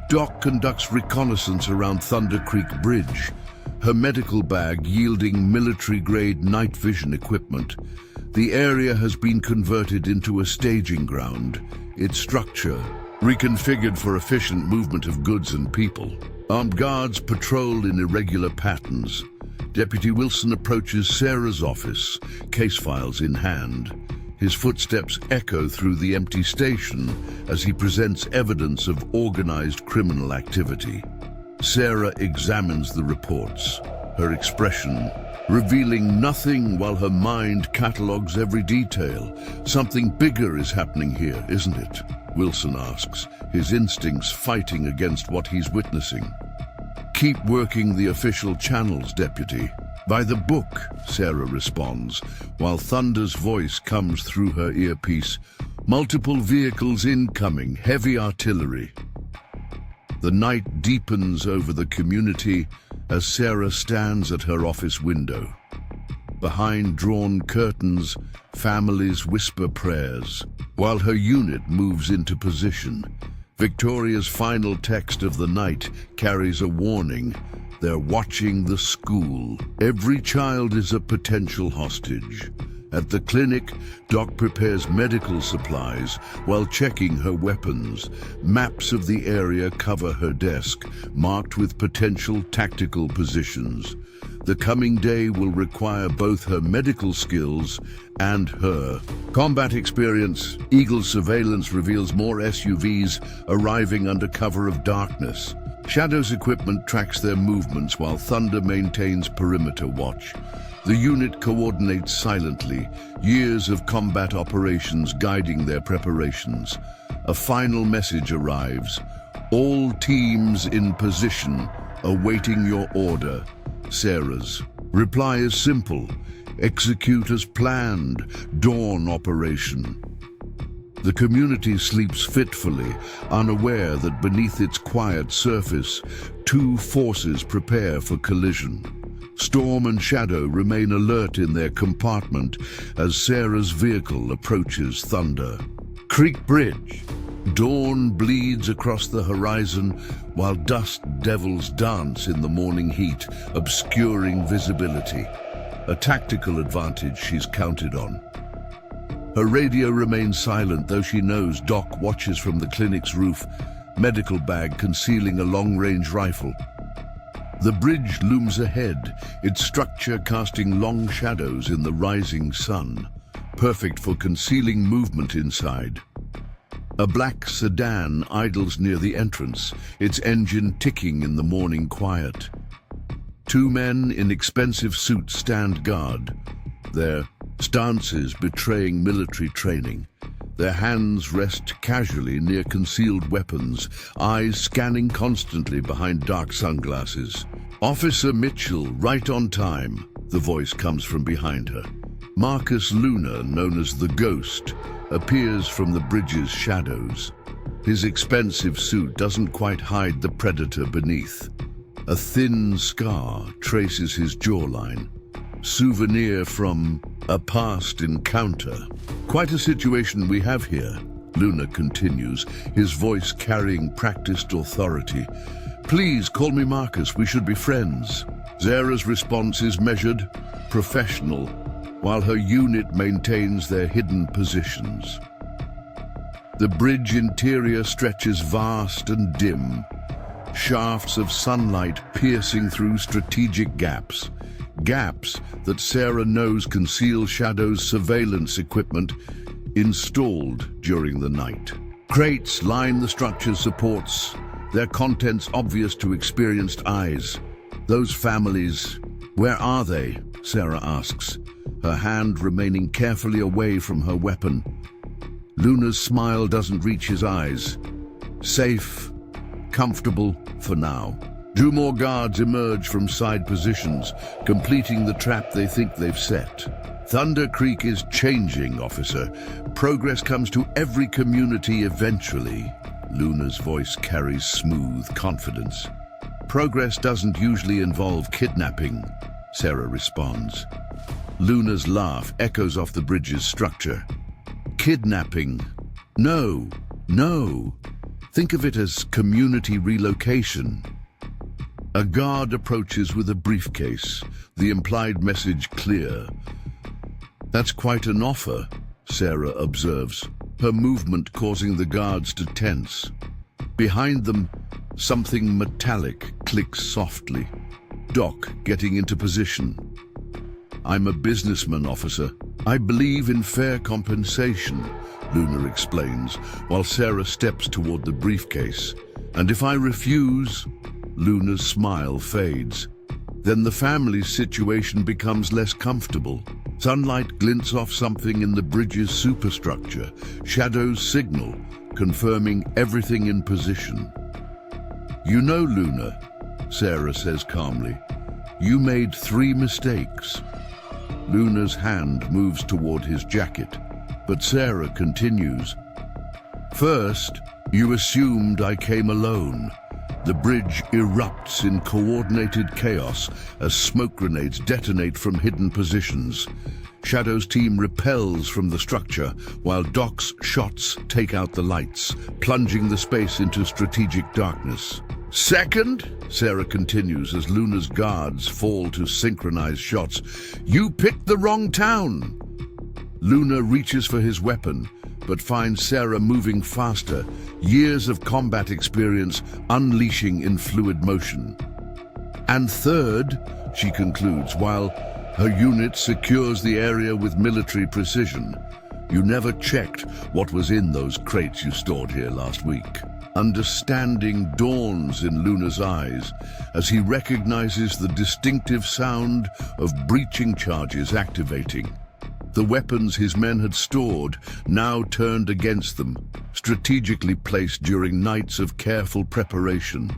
S1: Doc conducts reconnaissance around Thunder Creek Bridge, her medical bag yielding military-grade night vision equipment. The area has been converted into a staging ground, its structure reconfigured for efficient movement of goods and people. Armed guards patrol in irregular patterns. Deputy Wilson approaches Sarah's office, case files in hand. His footsteps echo through the empty station as he presents evidence of organized criminal activity. Sarah examines the reports, her expression revealing nothing while her mind catalogues every detail. Something bigger is happening here, isn't it? Wilson asks, his instincts fighting against what he's witnessing. Keep working the official channels, Deputy. By the book, Sarah responds, while Thunder's voice comes through her earpiece. Multiple vehicles incoming, heavy artillery. The night deepens over the community as Sarah stands at her office window. Behind drawn curtains, families whisper prayers, while her unit moves into position. Victoria's final text of the night carries a warning. They're watching the school. Every child is a potential hostage. At the clinic, Doc prepares medical supplies while checking her weapons. Maps of the area cover her desk, marked with potential tactical positions. The coming day will require both her medical skills and her combat experience. Eagle surveillance reveals more SUVs arriving under cover of darkness. Shadow's equipment tracks their movements while Thunder maintains perimeter watch. The unit coordinates silently, years of combat operations guiding their preparations. A final message arrives. All teams in position, awaiting your order. Sarah's reply is simple. Execute as planned. Dawn operation. The community sleeps fitfully, unaware that beneath its quiet surface, two forces prepare for collision. Storm and Shadow remain alert in their compartment as Sarah's vehicle approaches Thunder Creek Bridge. Dawn bleeds across the horizon while dust devils dance in the morning heat, obscuring visibility. A tactical advantage she's counted on. Her radio remains silent, though she knows Doc watches from the clinic's roof, medical bag concealing a long-range rifle. The bridge looms ahead, its structure casting long shadows in the rising sun, perfect for concealing movement inside. A black sedan idles near the entrance, its engine ticking in the morning quiet. Two men in expensive suits stand guard, their stances betraying military training. Their hands rest casually near concealed weapons, eyes scanning constantly behind dark sunglasses. Officer Mitchell, right on time, the voice comes from behind her. Marcus Luna, known as the Ghost, appears from the bridge's shadows. His expensive suit doesn't quite hide the predator beneath. A thin scar traces his jawline, souvenir from a past encounter. Quite a situation we have here, Luna continues, his voice carrying practiced authority. Please call me Marcus, we should be friends. Zara's response is measured, professional, while her unit maintains their hidden positions. The bridge interior stretches vast and dim, shafts of sunlight piercing through strategic gaps. Gaps that Sarah knows conceal Shadow's surveillance equipment installed during the night. Crates line the structure's supports, their contents obvious to experienced eyes. Those families, where are they? Sarah asks, her hand remaining carefully away from her weapon. Luna's smile doesn't reach his eyes. Safe, comfortable for now. Two more guards emerge from side positions, completing the trap they think they've set. Thunder Creek is changing, officer. Progress comes to every community eventually. Luna's voice carries smooth confidence. Progress doesn't usually involve kidnapping, Sarah responds. Luna's laugh echoes off the bridge's structure. Kidnapping? No, no. Think of it as community relocation. A guard approaches with a briefcase, the implied message clear. That's quite an offer, Sarah observes, her movement causing the guards to tense. Behind them, something metallic clicks softly. Doc getting into position. I'm a businessman, officer. I believe in fair compensation, Luna explains, while Sarah steps toward the briefcase. And if I refuse, Luna's smile fades. Then the family's situation becomes less comfortable. Sunlight glints off something in the bridge's superstructure. Shadows signal, confirming everything in position. You know, Luna, Sarah says calmly, you made 3 mistakes. Luna's hand moves toward his jacket, but Sarah continues. First, you assumed I came alone. The bridge erupts in coordinated chaos as smoke grenades detonate from hidden positions. Shadow's team repels from the structure, while Doc's shots take out the lights, plunging the space into strategic darkness. Second, Sarah continues as Luna's guards fall to synchronize shots, you picked the wrong town. Luna reaches for his weapon, but finds Sarah moving faster, years of combat experience unleashing in fluid motion. And third, she concludes, while her unit secures the area with military precision, you never checked what was in those crates you stored here last week. Understanding dawns in Luna's eyes as he recognizes the distinctive sound of breaching charges activating. The weapons his men had stored now turned against them, strategically placed during nights of careful preparation.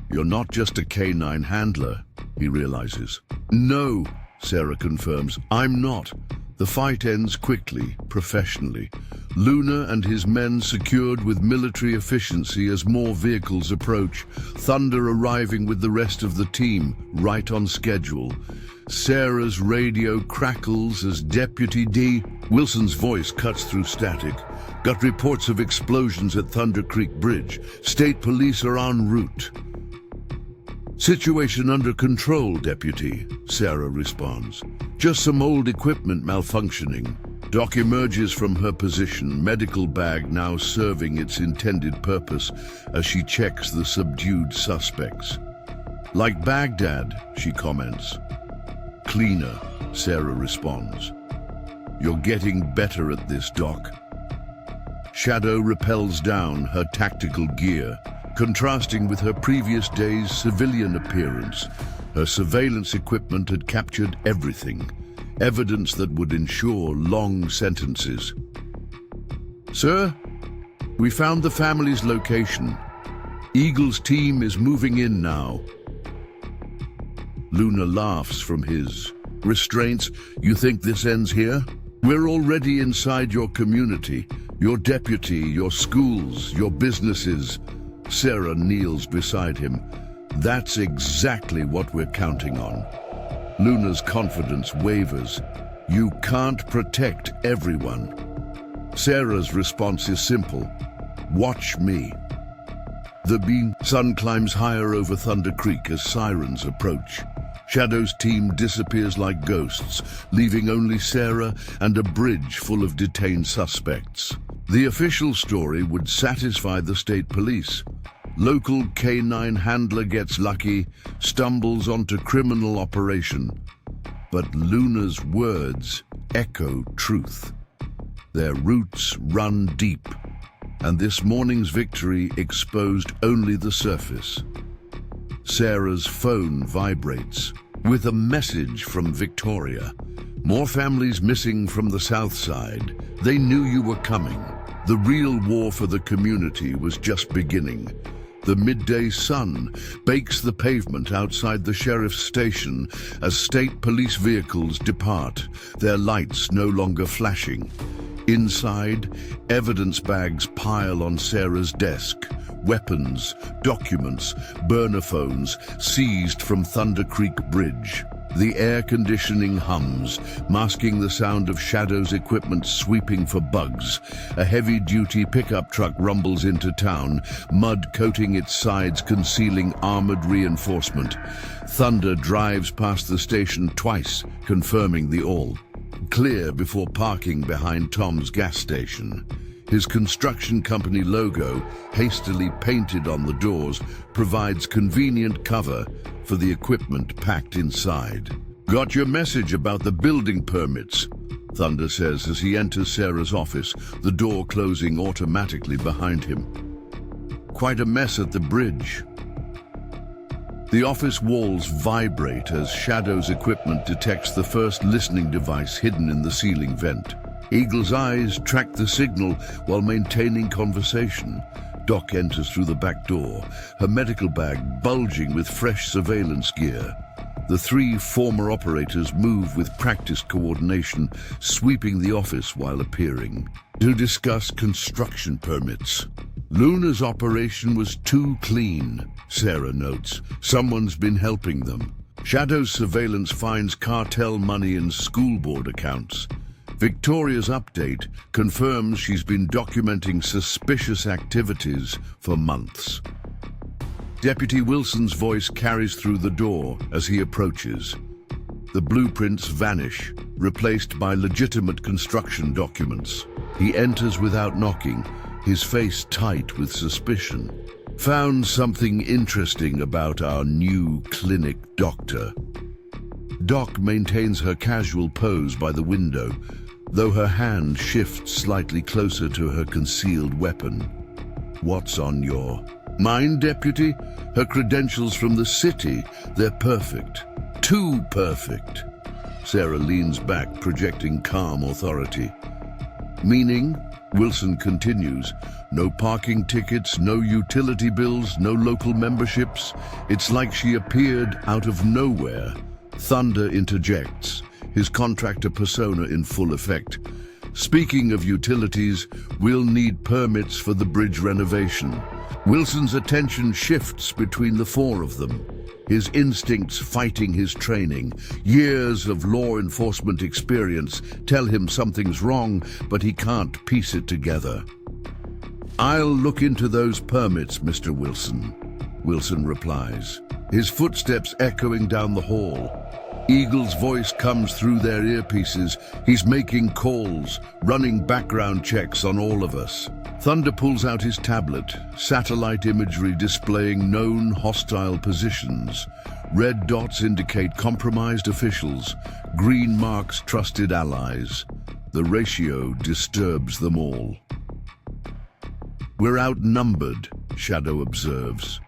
S1: You're not just a canine handler, he realizes. No, Sarah confirms, I'm not. The fight ends quickly, professionally. Luna and his men secured with military efficiency as more vehicles approach, Thunder arriving with the rest of the team, right on schedule. Sarah's radio crackles as Deputy D. Wilson's voice cuts through static. Got reports of explosions at Thunder Creek Bridge. State police are en route. Situation under control, Deputy, Sarah responds. Just some old equipment malfunctioning. Doc emerges from her position, medical bag now serving its intended purpose as she checks the subdued suspects. Like Baghdad, she comments. Cleaner, Sarah responds. You're getting better at this, Doc. Shadow rappels down her tactical gear, contrasting with her previous day's civilian appearance. Her surveillance equipment had captured everything, evidence that would ensure long sentences. Sir, we found the family's location. Eagle's team is moving in now. Luna laughs from his restraints. You think this ends here? We're already inside your community, your deputy, your schools, your businesses. Sarah kneels beside him. That's exactly what we're counting on. Luna's confidence wavers. You can't protect everyone. Sarah's response is simple. Watch me. The sun climbs higher over Thunder Creek as sirens approach. Shadow's team disappears like ghosts, leaving only Sarah and a bridge full of detained suspects. The official story would satisfy the state police. Local canine handler gets lucky, stumbles onto criminal operation. But Luna's words echo truth. Their roots run deep, and this morning's victory exposed only the surface. Sarah's phone vibrates with a message from Victoria. More families missing from the south side. They knew you were coming. The real war for the community was just beginning. The midday sun bakes the pavement outside the sheriff's station as state police vehicles depart, their lights no longer flashing. Inside, evidence bags pile on Sarah's desk. Weapons, documents, burner phones seized from Thunder Creek Bridge. The air conditioning hums, masking the sound of Shadow's equipment sweeping for bugs. A heavy-duty pickup truck rumbles into town, mud coating its sides, concealing armored reinforcement. Thunder drives past the station twice, confirming the all clear before parking behind Tom's gas station. His construction company logo, hastily painted on the doors, provides convenient cover for the equipment packed inside. "Got your message about the building permits," Thunder says as he enters Sarah's office, the door closing automatically behind him. "Quite a mess at the bridge." The office walls vibrate as Shadow's equipment detects the first listening device hidden in the ceiling vent. Eagle's eyes track the signal while maintaining conversation. Doc enters through the back door, her medical bag bulging with fresh surveillance gear. The three former operators move with practiced coordination, sweeping the office while appearing to discuss construction permits. "Luna's operation was too clean," Sarah notes. "Someone's been helping them." Shadow's surveillance finds cartel money in school board accounts. Victoria's update confirms she's been documenting suspicious activities for months. Deputy Wilson's voice carries through the door as he approaches. The blueprints vanish, replaced by legitimate construction documents. He enters without knocking, his face tight with suspicion. "Found something interesting about our new clinic doctor." Doc maintains her casual pose by the window, though her hand shifts slightly closer to her concealed weapon. "What's on your mind, Deputy?" "Her credentials from the city, they're perfect. Too perfect." Sarah leans back, projecting calm authority. "Meaning?" Wilson continues. "No parking tickets, no utility bills, no local memberships. It's like she appeared out of nowhere." Thunder interjects, his contractor persona in full effect. "Speaking of utilities, we'll need permits for the bridge renovation." Wilson's attention shifts between the four of them, his instincts fighting his training. Years of law enforcement experience tell him something's wrong, but he can't piece it together. "I'll look into those permits, Mr. Wilson," Wilson replies, his footsteps echoing down the hall. Eagle's voice comes through their earpieces. He's making calls, running background checks on all of us. Thunder pulls out his tablet, satellite imagery displaying known hostile positions. Red dots indicate compromised officials, green marks trusted allies. The ratio disturbs them all. "We're outnumbered," Shadow observes.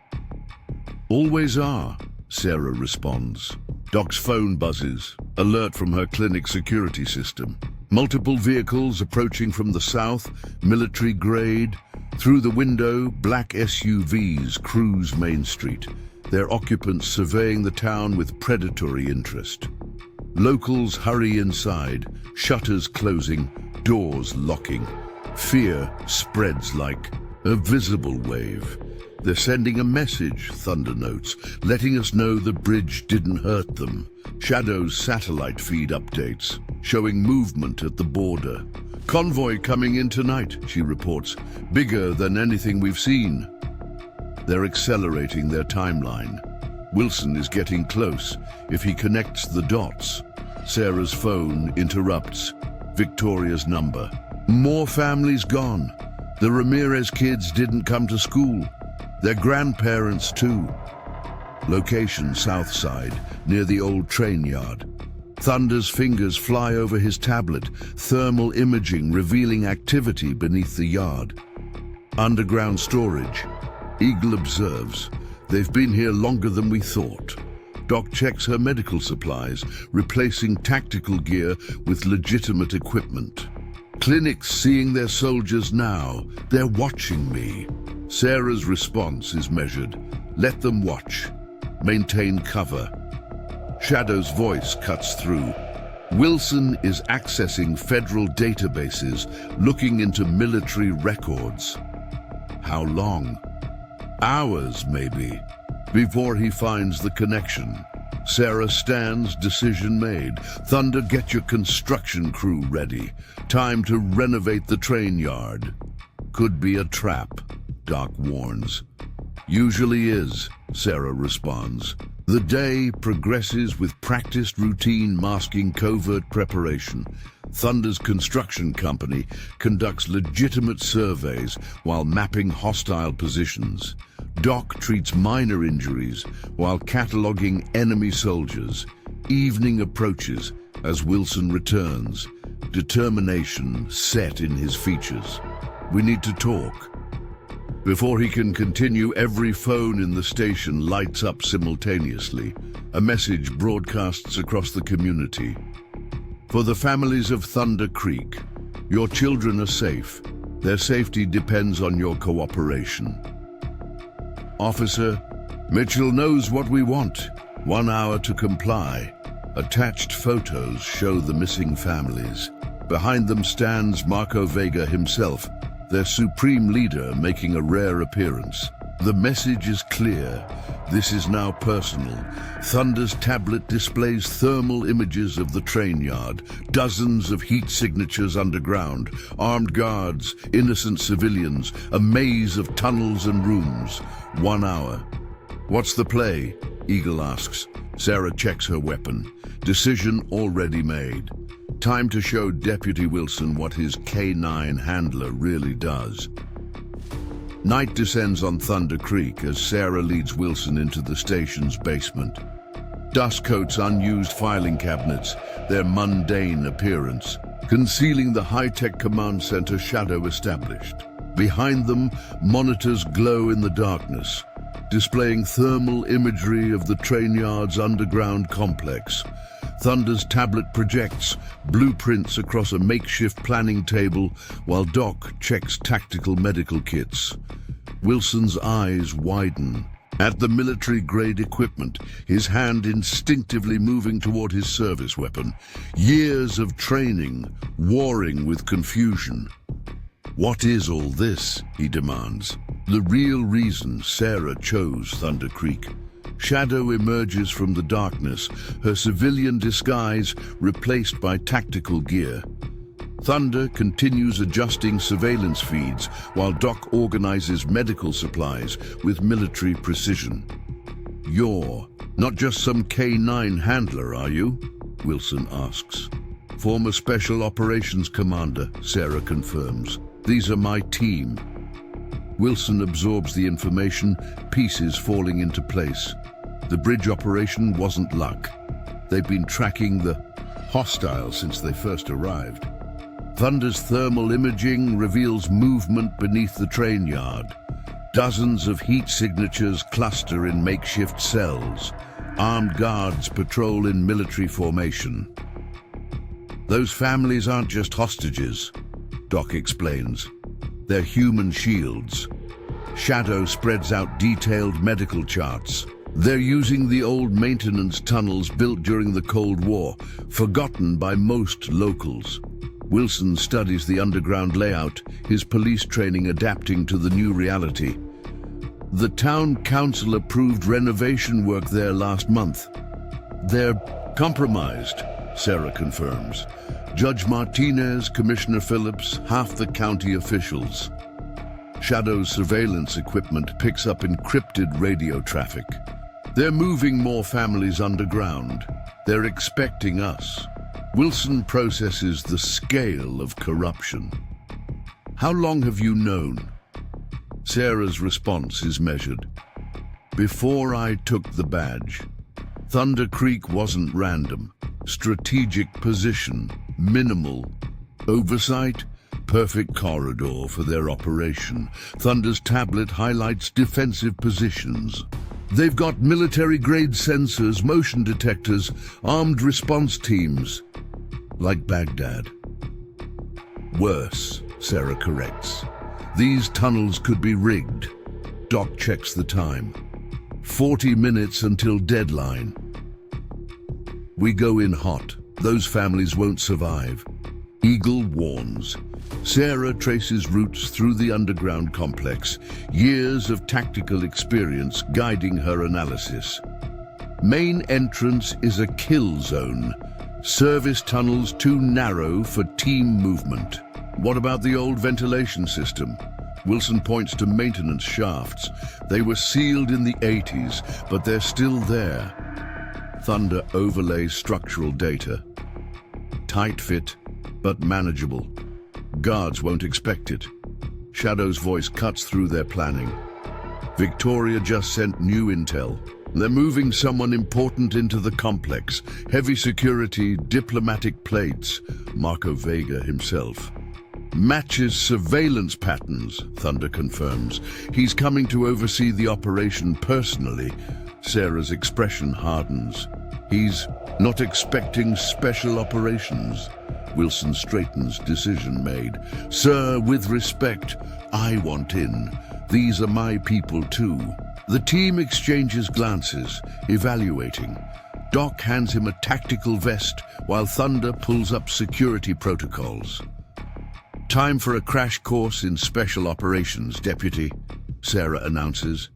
S1: "Always are," Sarah responds. Doc's phone buzzes, alert from her clinic security system. Multiple vehicles approaching from the south, military grade. Through the window, black SUVs cruise Main Street, their occupants surveying the town with predatory interest. Locals hurry inside, shutters closing, doors locking. Fear spreads like a visible wave. "They're sending a message," Thunder notes, "letting us know the bridge didn't hurt them." Shadow's satellite feed updates, showing movement at the border. "Convoy coming in tonight," she reports, "bigger than anything we've seen." They're accelerating their timeline. Wilson is getting close. If he connects the dots, Sarah's phone interrupts. Victoria's number. "More families gone. The Ramirez kids didn't come to school. Their grandparents too." Location south side, near the old train yard. Thunder's fingers fly over his tablet, thermal imaging revealing activity beneath the yard. Underground storage. Eagle observes. "They've been here longer than we thought." Doc checks her medical supplies, replacing tactical gear with legitimate equipment. "Clinics seeing their soldiers now. They're watching me." Sarah's response is measured. Let them watch. Maintain cover. Shadow's voice cuts through. Wilson is accessing federal databases, looking into military records. How long? Hours, maybe, before he finds the connection. Sarah stands, decision made. Thunder, get your construction crew ready. Time to renovate the train yard. Could be a trap, Doc warns. Usually is, Sarah responds. The day progresses with practiced routine masking covert preparation. Thunder's construction company conducts legitimate surveys while mapping hostile positions. Doc treats minor injuries while cataloging enemy soldiers. Evening approaches as Wilson returns, determination set in his features. We need to talk. Before he can continue, every phone in the station lights up simultaneously. A message broadcasts across the community. For the families of Thunder Creek, your children are safe. Their safety depends on your cooperation. Officer, Mitchell knows what we want. 1 hour to comply. Attached photos show the missing families. Behind them stands Marco Vega himself, their supreme leader making a rare appearance. The message is clear. This is now personal. Thunder's tablet displays thermal images of the train yard, dozens of heat signatures underground, armed guards, innocent civilians, a maze of tunnels and rooms. 1 hour. What's the play? Eagle asks. Sarah checks her weapon. Decision already made. Time to show Deputy Wilson what his K9 handler really does. Night descends on Thunder Creek as Sarah leads Wilson into the station's basement. Dust coats unused filing cabinets, their mundane appearance, concealing the high-tech command center Shadow established. Behind them, monitors glow in the darkness, displaying thermal imagery of the train yard's underground complex. Thunder's tablet projects blueprints across a makeshift planning table while Doc checks tactical medical kits. Wilson's eyes widen. At the military-grade equipment, his hand instinctively moving toward his service weapon. Years of training, warring with confusion. What is all this, he demands. The real reason Sarah chose Thunder Creek. Shadow emerges from the darkness, her civilian disguise replaced by tactical gear. Thunder continues adjusting surveillance feeds while Doc organizes medical supplies with military precision. You're not just some K9 handler, are you? Wilson asks. Former Special Operations Commander, Sarah confirms. These are my team. Wilson absorbs the information, pieces falling into place. The bridge operation wasn't luck. They've been tracking the hostiles since they first arrived. Thunder's thermal imaging reveals movement beneath the train yard. Dozens of heat signatures cluster in makeshift cells. Armed guards patrol in military formation. Those families aren't just hostages, Doc explains. They're human shields. Shadow spreads out detailed medical charts. They're using the old maintenance tunnels built during the Cold War, forgotten by most locals. Wilson studies the underground layout, his police training adapting to the new reality. The town council approved renovation work there last month. They're compromised, Sarah confirms. Judge Martinez, Commissioner Phillips, half the county officials. Shadow's surveillance equipment picks up encrypted radio traffic. They're moving more families underground. They're expecting us. Wilson processes the scale of corruption. How long have you known? Sarah's response is measured. Before I took the badge. Thunder Creek wasn't random. Strategic position, minimal. Oversight, perfect corridor for their operation. Thunder's tablet highlights defensive positions. They've got military-grade sensors, motion detectors, armed response teams. Like Baghdad. Worse, Sarah corrects. These tunnels could be rigged. Doc checks the time. 40 minutes until deadline. We go in hot. Those families won't survive. Eagle warns. Sarah traces routes through the underground complex, years of tactical experience guiding her analysis. Main entrance is a kill zone. Service tunnels too narrow for team movement. What about the old ventilation system? Wilson points to maintenance shafts. They were sealed in the 80s, but they're still there. Thunder overlays structural data. Tight fit, but manageable. Guards won't expect it. Shadow's voice cuts through their planning. Victoria just sent new intel. They're moving someone important into the complex. Heavy security, diplomatic plates. Marco Vega himself. Matches surveillance patterns, Thunder confirms. He's coming to oversee the operation personally. Sarah's expression hardens. He's not expecting special operations. Wilson straightens, decision made. Sir, with respect, I want in. These are my people too. The team exchanges glances, evaluating. Doc hands him a tactical vest while Thunder pulls up security protocols. Time for a crash course in special operations, Deputy, Sarah announces.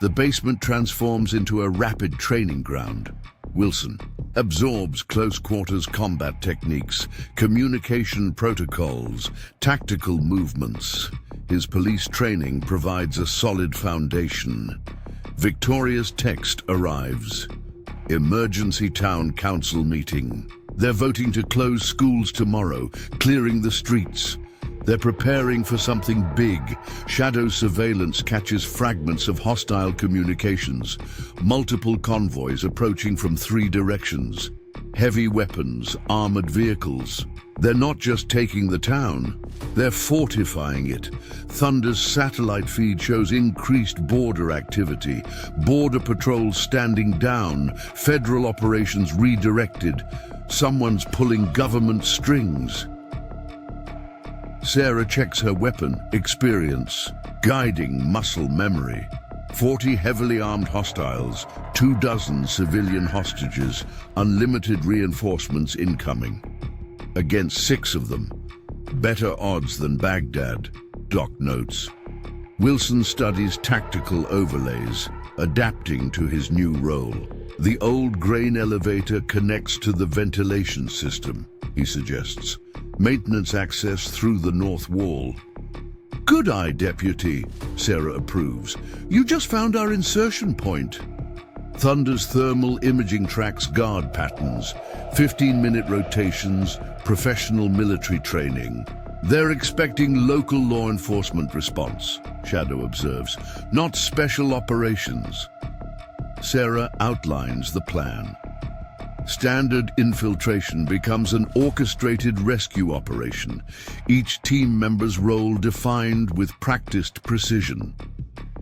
S1: The basement transforms into a rapid training ground. Wilson absorbs close-quarters combat techniques, communication protocols, tactical movements. His police training provides a solid foundation. Victoria's text arrives. Emergency town council meeting. They're voting to close schools tomorrow, clearing the streets. They're preparing for something big. Shadow surveillance catches fragments of hostile communications. Multiple convoys approaching from 3 directions. Heavy weapons, armored vehicles. They're not just taking the town, they're fortifying it. Thunder's satellite feed shows increased border activity. Border patrols standing down. Federal operations redirected. Someone's pulling government strings. Sarah checks her weapon, experience, guiding muscle memory. 40 heavily armed hostiles, 24 civilian hostages, unlimited reinforcements incoming. Against 6 of them. Better odds than Baghdad, Doc notes. Wilson studies tactical overlays, adapting to his new role. The old grain elevator connects to the ventilation system, he suggests. Maintenance access through the north wall. Good eye, Deputy, Sarah approves. You just found our insertion point. Thunder's thermal imaging tracks guard patterns, 15-minute rotations, professional military training. They're expecting local law enforcement response, Shadow observes, not special operations. Sarah outlines the plan. Standard infiltration becomes an orchestrated rescue operation, each team member's role defined with practiced precision.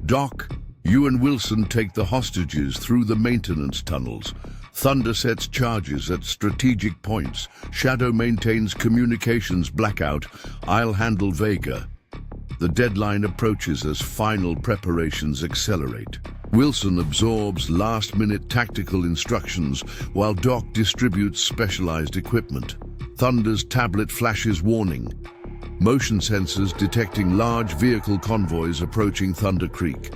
S1: Doc, you and Wilson take the hostages through the maintenance tunnels. Thunder sets charges at strategic points. Shadow maintains communications blackout. I'll handle Vega. The deadline approaches as final preparations accelerate. Wilson absorbs last-minute tactical instructions while Doc distributes specialized equipment. Thunder's tablet flashes warning. Motion sensors detecting large vehicle convoys approaching Thunder Creek.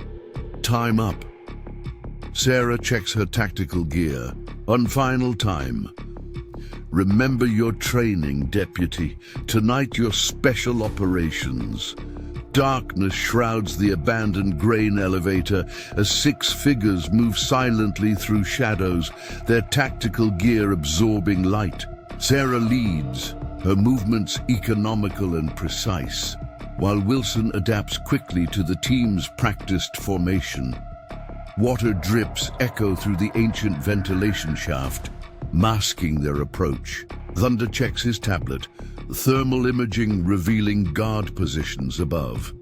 S1: Time up. Sarah checks her tactical gear. On final time. Remember your training, Deputy. Tonight your special operations. Darkness shrouds the abandoned grain elevator as 6 figures move silently through shadows, their tactical gear absorbing light. Sarah leads, her movements economical and precise, while Wilson adapts quickly to the team's practiced formation. Water drips echo through the ancient ventilation shaft, masking their approach. Thunder checks his tablet, thermal imaging revealing guard positions above.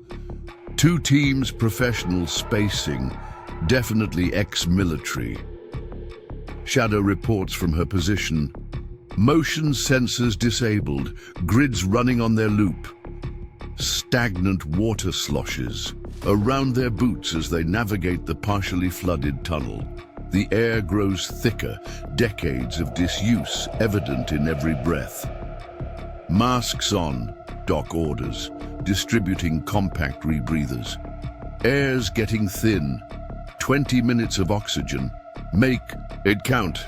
S1: 2 teams professional spacing, definitely ex-military. Shadow reports from her position. Motion sensors disabled, grids running on their loop. Stagnant water sloshes. around their boots as they navigate the partially flooded tunnel. The air grows thicker, decades of disuse evident in every breath. Masks on, Doc orders, distributing compact rebreathers. Air's getting thin. 20 minutes of oxygen. Make it count.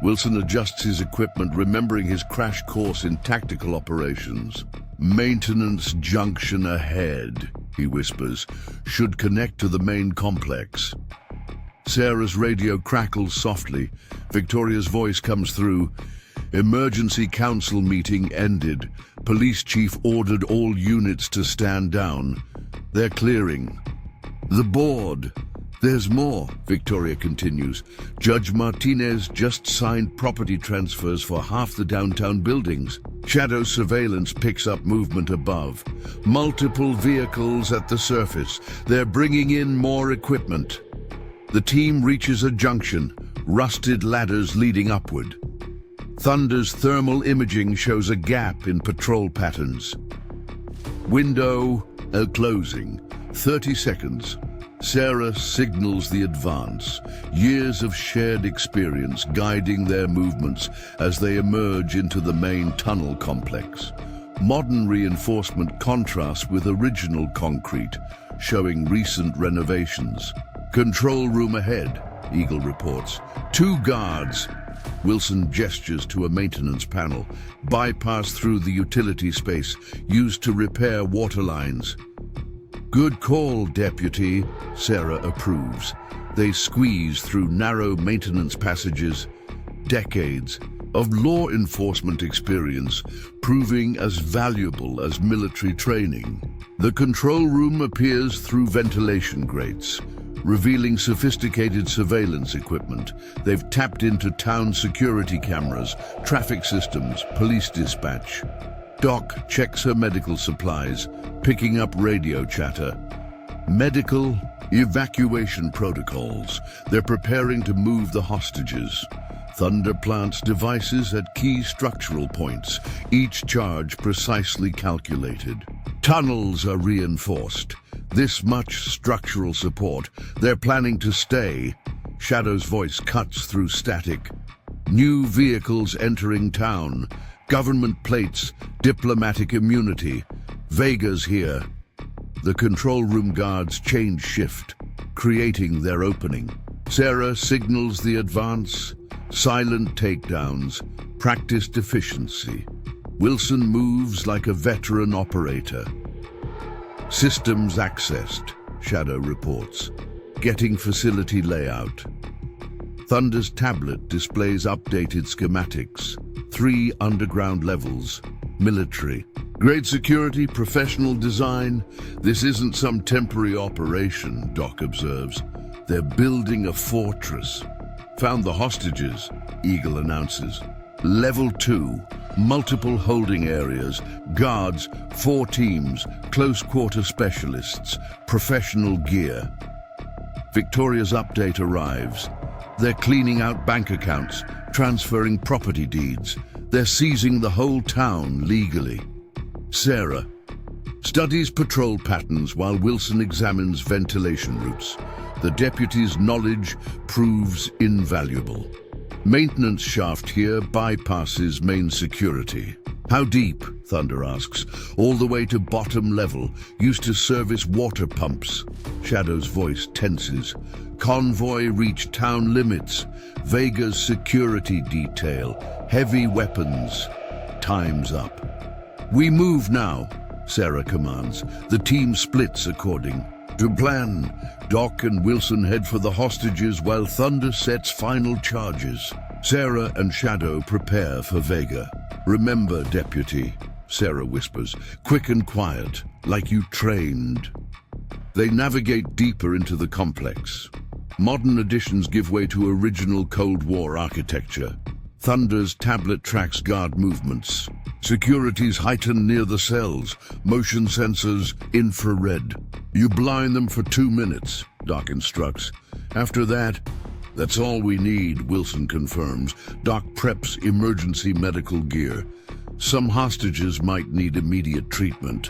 S1: Wilson adjusts his equipment, remembering his crash course in tactical operations. Maintenance junction ahead, he whispers, should connect to the main complex. Sarah's radio crackles softly. Victoria's voice comes through. Emergency council meeting ended. Police chief ordered all units to stand down. They're clearing. The board. There's more, Victoria continues. Judge Martinez just signed property transfers for half the downtown buildings. Shadow surveillance picks up movement above. Multiple vehicles at the surface. They're bringing in more equipment. The team reaches a junction, rusted ladders leading upward. Thunder's thermal imaging shows a gap in patrol patterns. Window closing. 30 seconds. Sarah signals the advance, years of shared experience guiding their movements as they emerge into the main tunnel complex. Modern reinforcement contrasts with original concrete, showing recent renovations. Control room ahead, Eagle reports. 2 guards. Wilson gestures to a maintenance panel, bypass through the utility space used to repair water lines. Good call, Deputy, Sarah approves. They squeeze through narrow maintenance passages. Decades of law enforcement experience proving as valuable as military training. The control room appears through ventilation grates, revealing sophisticated surveillance equipment. They've tapped into town security cameras, traffic systems, police dispatch. Doc checks her medical supplies, picking up radio chatter. Medical evacuation protocols. They're preparing to move the hostages. Thunder plants devices at key structural points, each charge precisely calculated. Tunnels are reinforced. This much structural support. They're planning to stay. Shadow's voice cuts through static. New vehicles entering town. Government plates, diplomatic immunity. Vega's here. The control room guards change shift, creating their opening. Sarah signals the advance. Silent takedowns, practiced efficiency. Wilson moves like a veteran operator. Systems accessed, Shadow reports. Getting facility layout. Thunder's tablet displays updated schematics. 3 underground levels. Military. Great security, professional design. This isn't some temporary operation, Doc observes. They're building a fortress. Found the hostages, Eagle announces. Level 2, multiple holding areas, guards, 4 teams, close quarter specialists, professional gear. Victoria's update arrives. They're cleaning out bank accounts, transferring property deeds. They're seizing the whole town legally. Sarah studies patrol patterns while Wilson examines ventilation routes. The deputy's knowledge proves invaluable. Maintenance shaft here bypasses main security. How deep? Thunder asks. All the way to bottom level, used to service water pumps. Shadow's voice tenses. Convoy reached town limits. Vega's security detail. Heavy weapons. Time's up. We move now, Sarah commands. The team splits according to plan. Doc and Wilson head for the hostages while Thunder sets final charges. Sarah and Shadow prepare for Vega. Remember, Deputy, Sarah whispers, quick and quiet, like you trained. They navigate deeper into the complex. Modern additions give way to original Cold War architecture. Thunder's tablet tracks guard movements. Security's heightened near the cells. Motion sensors, infrared. You blind them for 2 minutes, Doc instructs. After that, that's all we need, Wilson confirms. Doc preps emergency medical gear. Some hostages might need immediate treatment.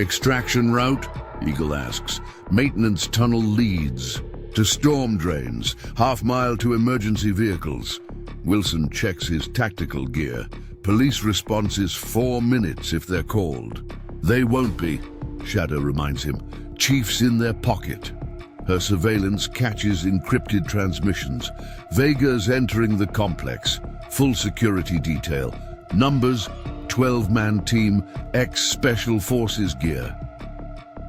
S1: Extraction route? Eagle asks. Maintenance tunnel leads to storm drains, half-mile to emergency vehicles. Wilson checks his tactical gear. Police response is 4 minutes if they're called. They won't be, Shadow reminds him. Chief's in their pocket. Her surveillance catches encrypted transmissions. Vega's entering the complex. Full security detail. Numbers, 12-man team, ex-Special Forces gear.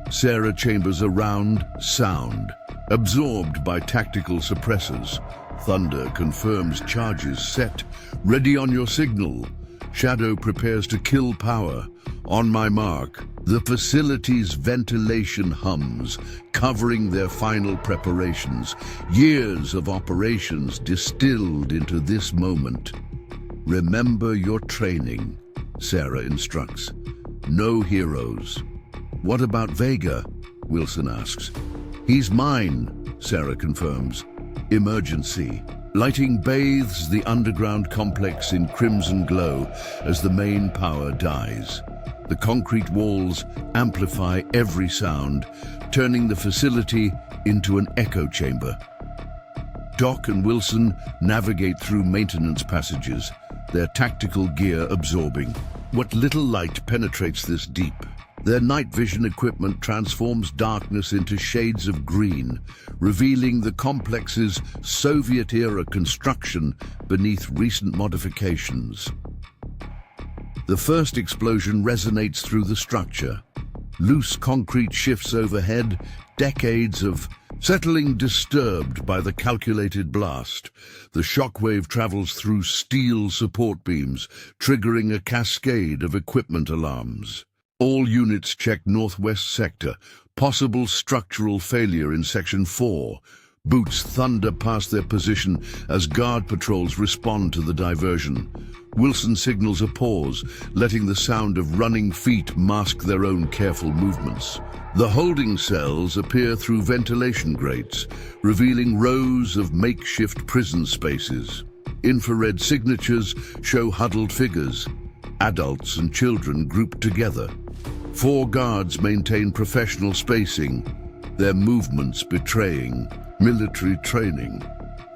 S1: Sarah chambers around, sound. Absorbed by tactical suppressors. Thunder confirms charges set. Ready on your signal. Shadow prepares to kill power. On my mark. The facility's ventilation hums, covering their final preparations. Years of operations distilled into this moment. Remember your training, Sarah instructs. No heroes. What about Vega? Wilson asks. He's mine, Sarah confirms. Emergency. Lighting bathes the underground complex in crimson glow as the main power dies. The concrete walls amplify every sound, turning the facility into an echo chamber. Doc and Wilson navigate through maintenance passages, their tactical gear absorbing. What little light penetrates this deep? Their night vision equipment transforms darkness into shades of green, revealing the complex's Soviet-era construction beneath recent modifications. The first explosion resonates through the structure. Loose concrete shifts overhead, decades of settling disturbed by the calculated blast. The shockwave travels through steel support beams, triggering a cascade of equipment alarms. All units check northwest sector. Possible structural failure in Section 4. Boots thunder past their position as guard patrols respond to the diversion. Wilson signals a pause, letting the sound of running feet mask their own careful movements. The holding cells appear through ventilation grates, revealing rows of makeshift prison spaces. Infrared signatures show huddled figures, adults and children grouped together. 4 guards maintain professional spacing, their movements betraying military training.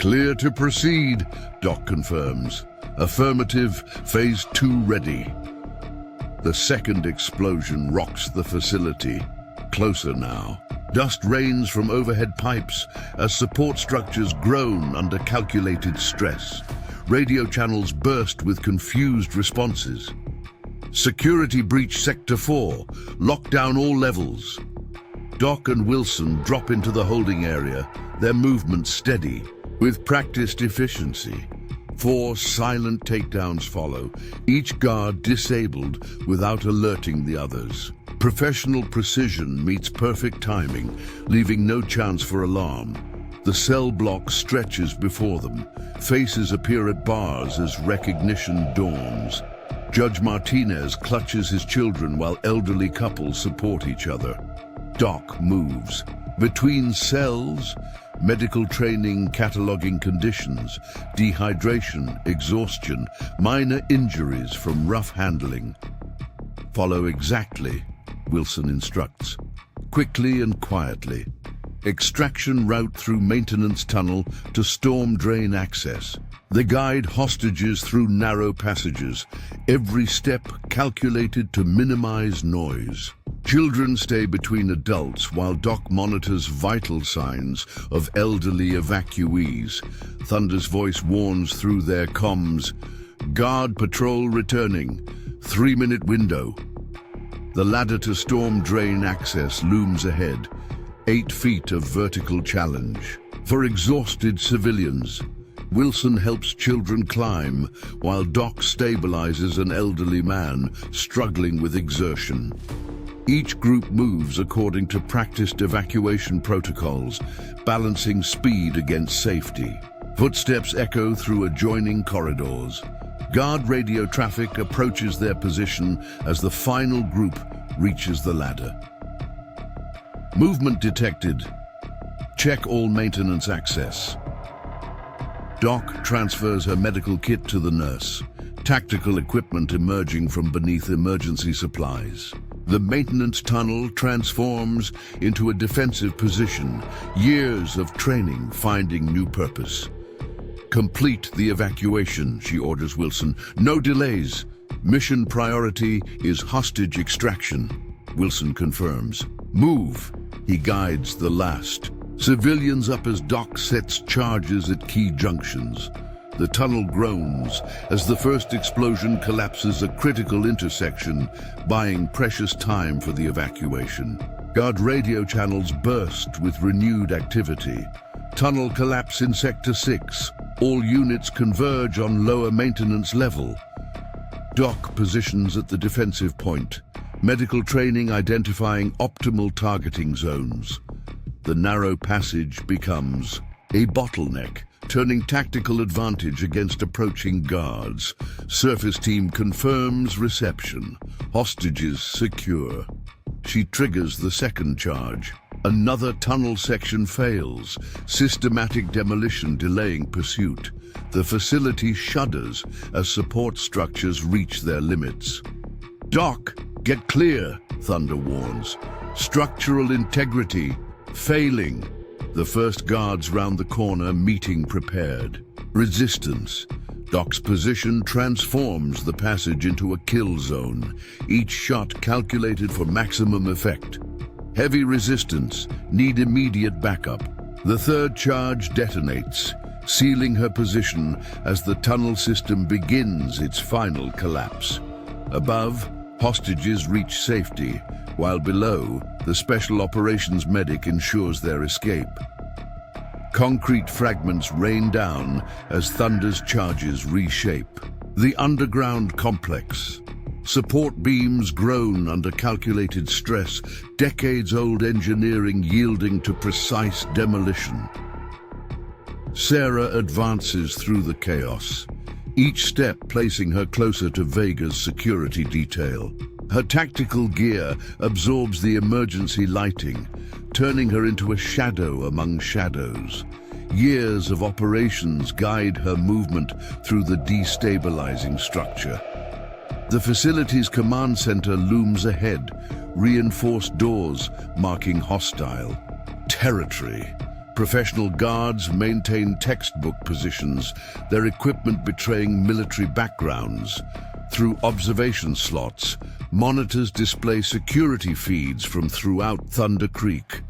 S1: Clear to proceed, Doc confirms. Affirmative, Phase 2 ready. The second explosion rocks the facility. Closer now. Dust rains from overhead pipes as support structures groan under calculated stress. Radio channels burst with confused responses. Security breach Sector 4. Lock down all levels. Doc and Wilson drop into the holding area, their movements steady, with practiced efficiency. 4 silent takedowns follow, each guard disabled without alerting the others. Professional precision meets perfect timing, leaving no chance for alarm. The cell block stretches before them. Faces appear at bars as recognition dawns. Judge Martinez clutches his children while elderly couples support each other. Doc moves. Between cells, medical training cataloging conditions, dehydration, exhaustion, minor injuries from rough handling. Follow exactly, Wilson instructs. Quickly and quietly. Extraction route through maintenance tunnel to storm drain access. They guide hostages through narrow passages, every step calculated to minimize noise. Children stay between adults while Doc monitors vital signs of elderly evacuees. Thunder's voice warns through their comms. Guard patrol returning. 3-minute window. The ladder to storm drain access looms ahead. 8 feet of vertical challenge. For exhausted civilians, Wilson helps children climb while Doc stabilizes an elderly man struggling with exertion. Each group moves according to practiced evacuation protocols, balancing speed against safety. Footsteps echo through adjoining corridors. Guard radio traffic approaches their position as the final group reaches the ladder. Movement detected. Check all maintenance access. Doc transfers her medical kit to the nurse, tactical equipment emerging from beneath emergency supplies. The maintenance tunnel transforms into a defensive position, years of training finding new purpose. Complete the evacuation, she orders Wilson. No delays. Mission priority is hostage extraction. Wilson confirms. Move. He guides the last. Civilians up as Doc sets charges at key junctions. The tunnel groans as the first explosion collapses a critical intersection, buying precious time for the evacuation. Guard radio channels burst with renewed activity. Tunnel collapse in Sector 6. All units converge on lower maintenance level. Doc positions at the defensive point. Medical training identifying optimal targeting zones. The narrow passage becomes a bottleneck, turning tactical advantage against approaching guards. Surface team confirms reception. Hostages secure. She triggers the second charge. Another tunnel section fails, systematic demolition delaying pursuit. The facility shudders as support structures reach their limits. Doc, get clear, Thunder warns. Structural integrity failing. The first guards round the corner, meeting prepared. Resistance. Doc's position transforms the passage into a kill zone, each shot calculated for maximum effect. Heavy resistance, need immediate backup. The third charge detonates, sealing her position as the tunnel system begins its final collapse. Above, hostages reach safety, while below, the Special Operations medic ensures their escape. Concrete fragments rain down as Thunder's charges reshape. The underground complex. Support beams groan under calculated stress, decades-old engineering yielding to precise demolition. Sarah advances through the chaos, each step placing her closer to Vega's security detail. Her tactical gear absorbs the emergency lighting, turning her into a shadow among shadows. Years of operations guide her movement through the destabilizing structure. The facility's command center looms ahead, reinforced doors marking hostile territory. Professional guards maintain textbook positions, their equipment betraying military backgrounds. Through observation slots, monitors display security feeds from throughout Thunder Creek.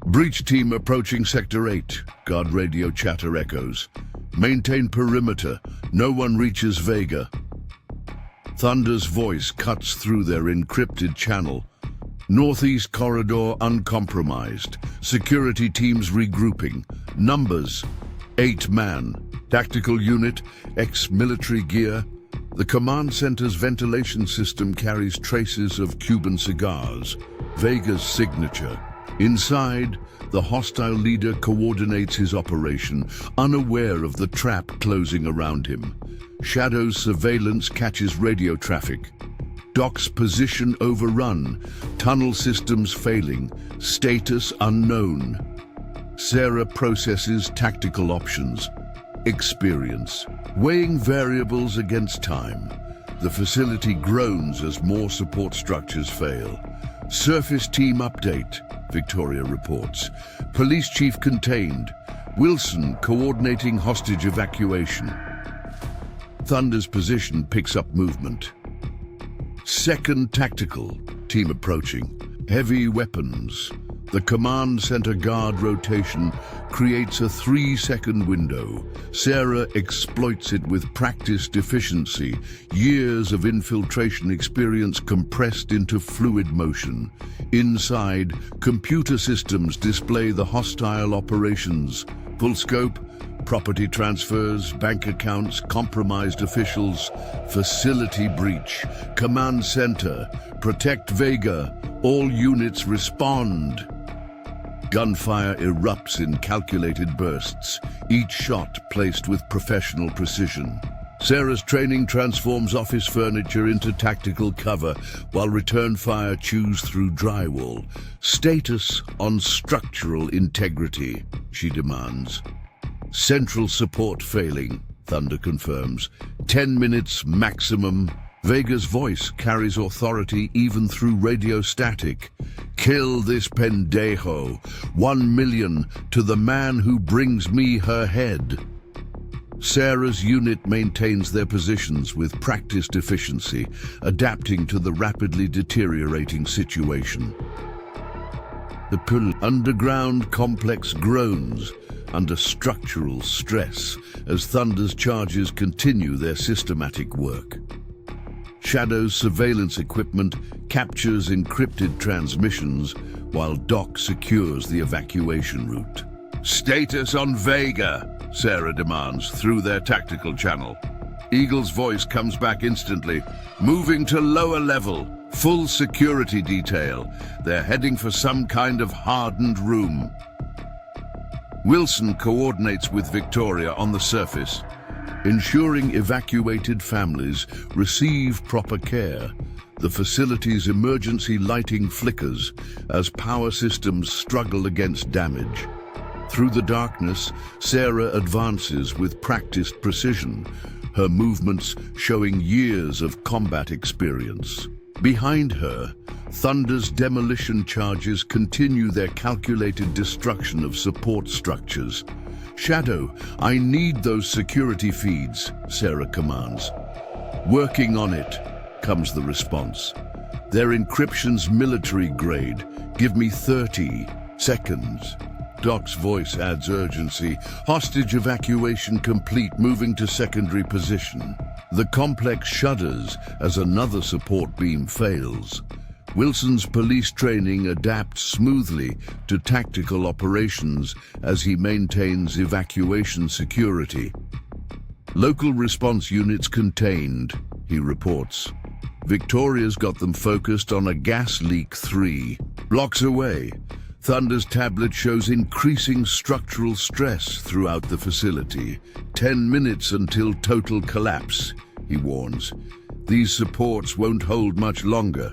S1: Breach team approaching Sector 8, guard radio chatter echoes. Maintain perimeter, no one reaches Vega. Thunder's voice cuts through their encrypted channel. Northeast corridor uncompromised. Security teams regrouping. Numbers, 8-man. Tactical unit, ex-military gear. The command center's ventilation system carries traces of Cuban cigars, Vega's signature. Inside, the hostile leader coordinates his operation, unaware of the trap closing around him. Shadow's surveillance catches radio traffic. Doc's position overrun, tunnel systems failing, status unknown. Sarah processes tactical options. Experience. Weighing variables against time. The facility groans as more support structures fail. Surface team update, Victoria reports. Police chief contained. Wilson coordinating hostage evacuation. Thunder's position picks up movement. Second tactical, team approaching. Heavy weapons. The command center guard rotation creates a 3-second window. Sarah exploits it with practiced efficiency, years of infiltration experience compressed into fluid motion. Inside, computer systems display the hostile operations. Full scope, property transfers, bank accounts, compromised officials, facility breach, command center, protect Vega, all units respond. Gunfire erupts in calculated bursts, each shot placed with professional precision. Sarah's training transforms office furniture into tactical cover, while return fire chews through drywall. Status on structural integrity, she demands. Central support failing, Thunder confirms. 10 minutes maximum. Vega's voice carries authority even through radio static. Kill this pendejo. 1 million to the man who brings me her head. Sarah's unit maintains their positions with practiced efficiency, adapting to the rapidly deteriorating situation. The underground complex groans under structural stress as Thunder's charges continue their systematic work. Shadow's surveillance equipment captures encrypted transmissions while Doc secures the evacuation route. Status on Vega, Sarah demands through their tactical channel. Eagle's voice comes back instantly. Moving to lower level, full security detail. They're heading for some kind of hardened room. Wilson coordinates with Victoria on the surface, ensuring evacuated families receive proper care. The facility's emergency lighting flickers as power systems struggle against damage. Through the darkness, Sarah advances with practiced precision, her movements showing years of combat experience. Behind her, Thunder's demolition charges continue their calculated destruction of support structures. Shadow, I need those security feeds, Sarah commands. Working on it, comes the response. Their encryption's military grade. Give me 30 seconds. Doc's voice adds urgency. Hostage evacuation complete, moving to secondary position. The complex shudders as another support beam fails. Wilson's police training adapts smoothly to tactical operations as he maintains evacuation security. Local response units contained, he reports. Victoria's got them focused on a gas leak 3 blocks away. Thunder's tablet shows increasing structural stress throughout the facility. 10 minutes until total collapse, he warns. These supports won't hold much longer.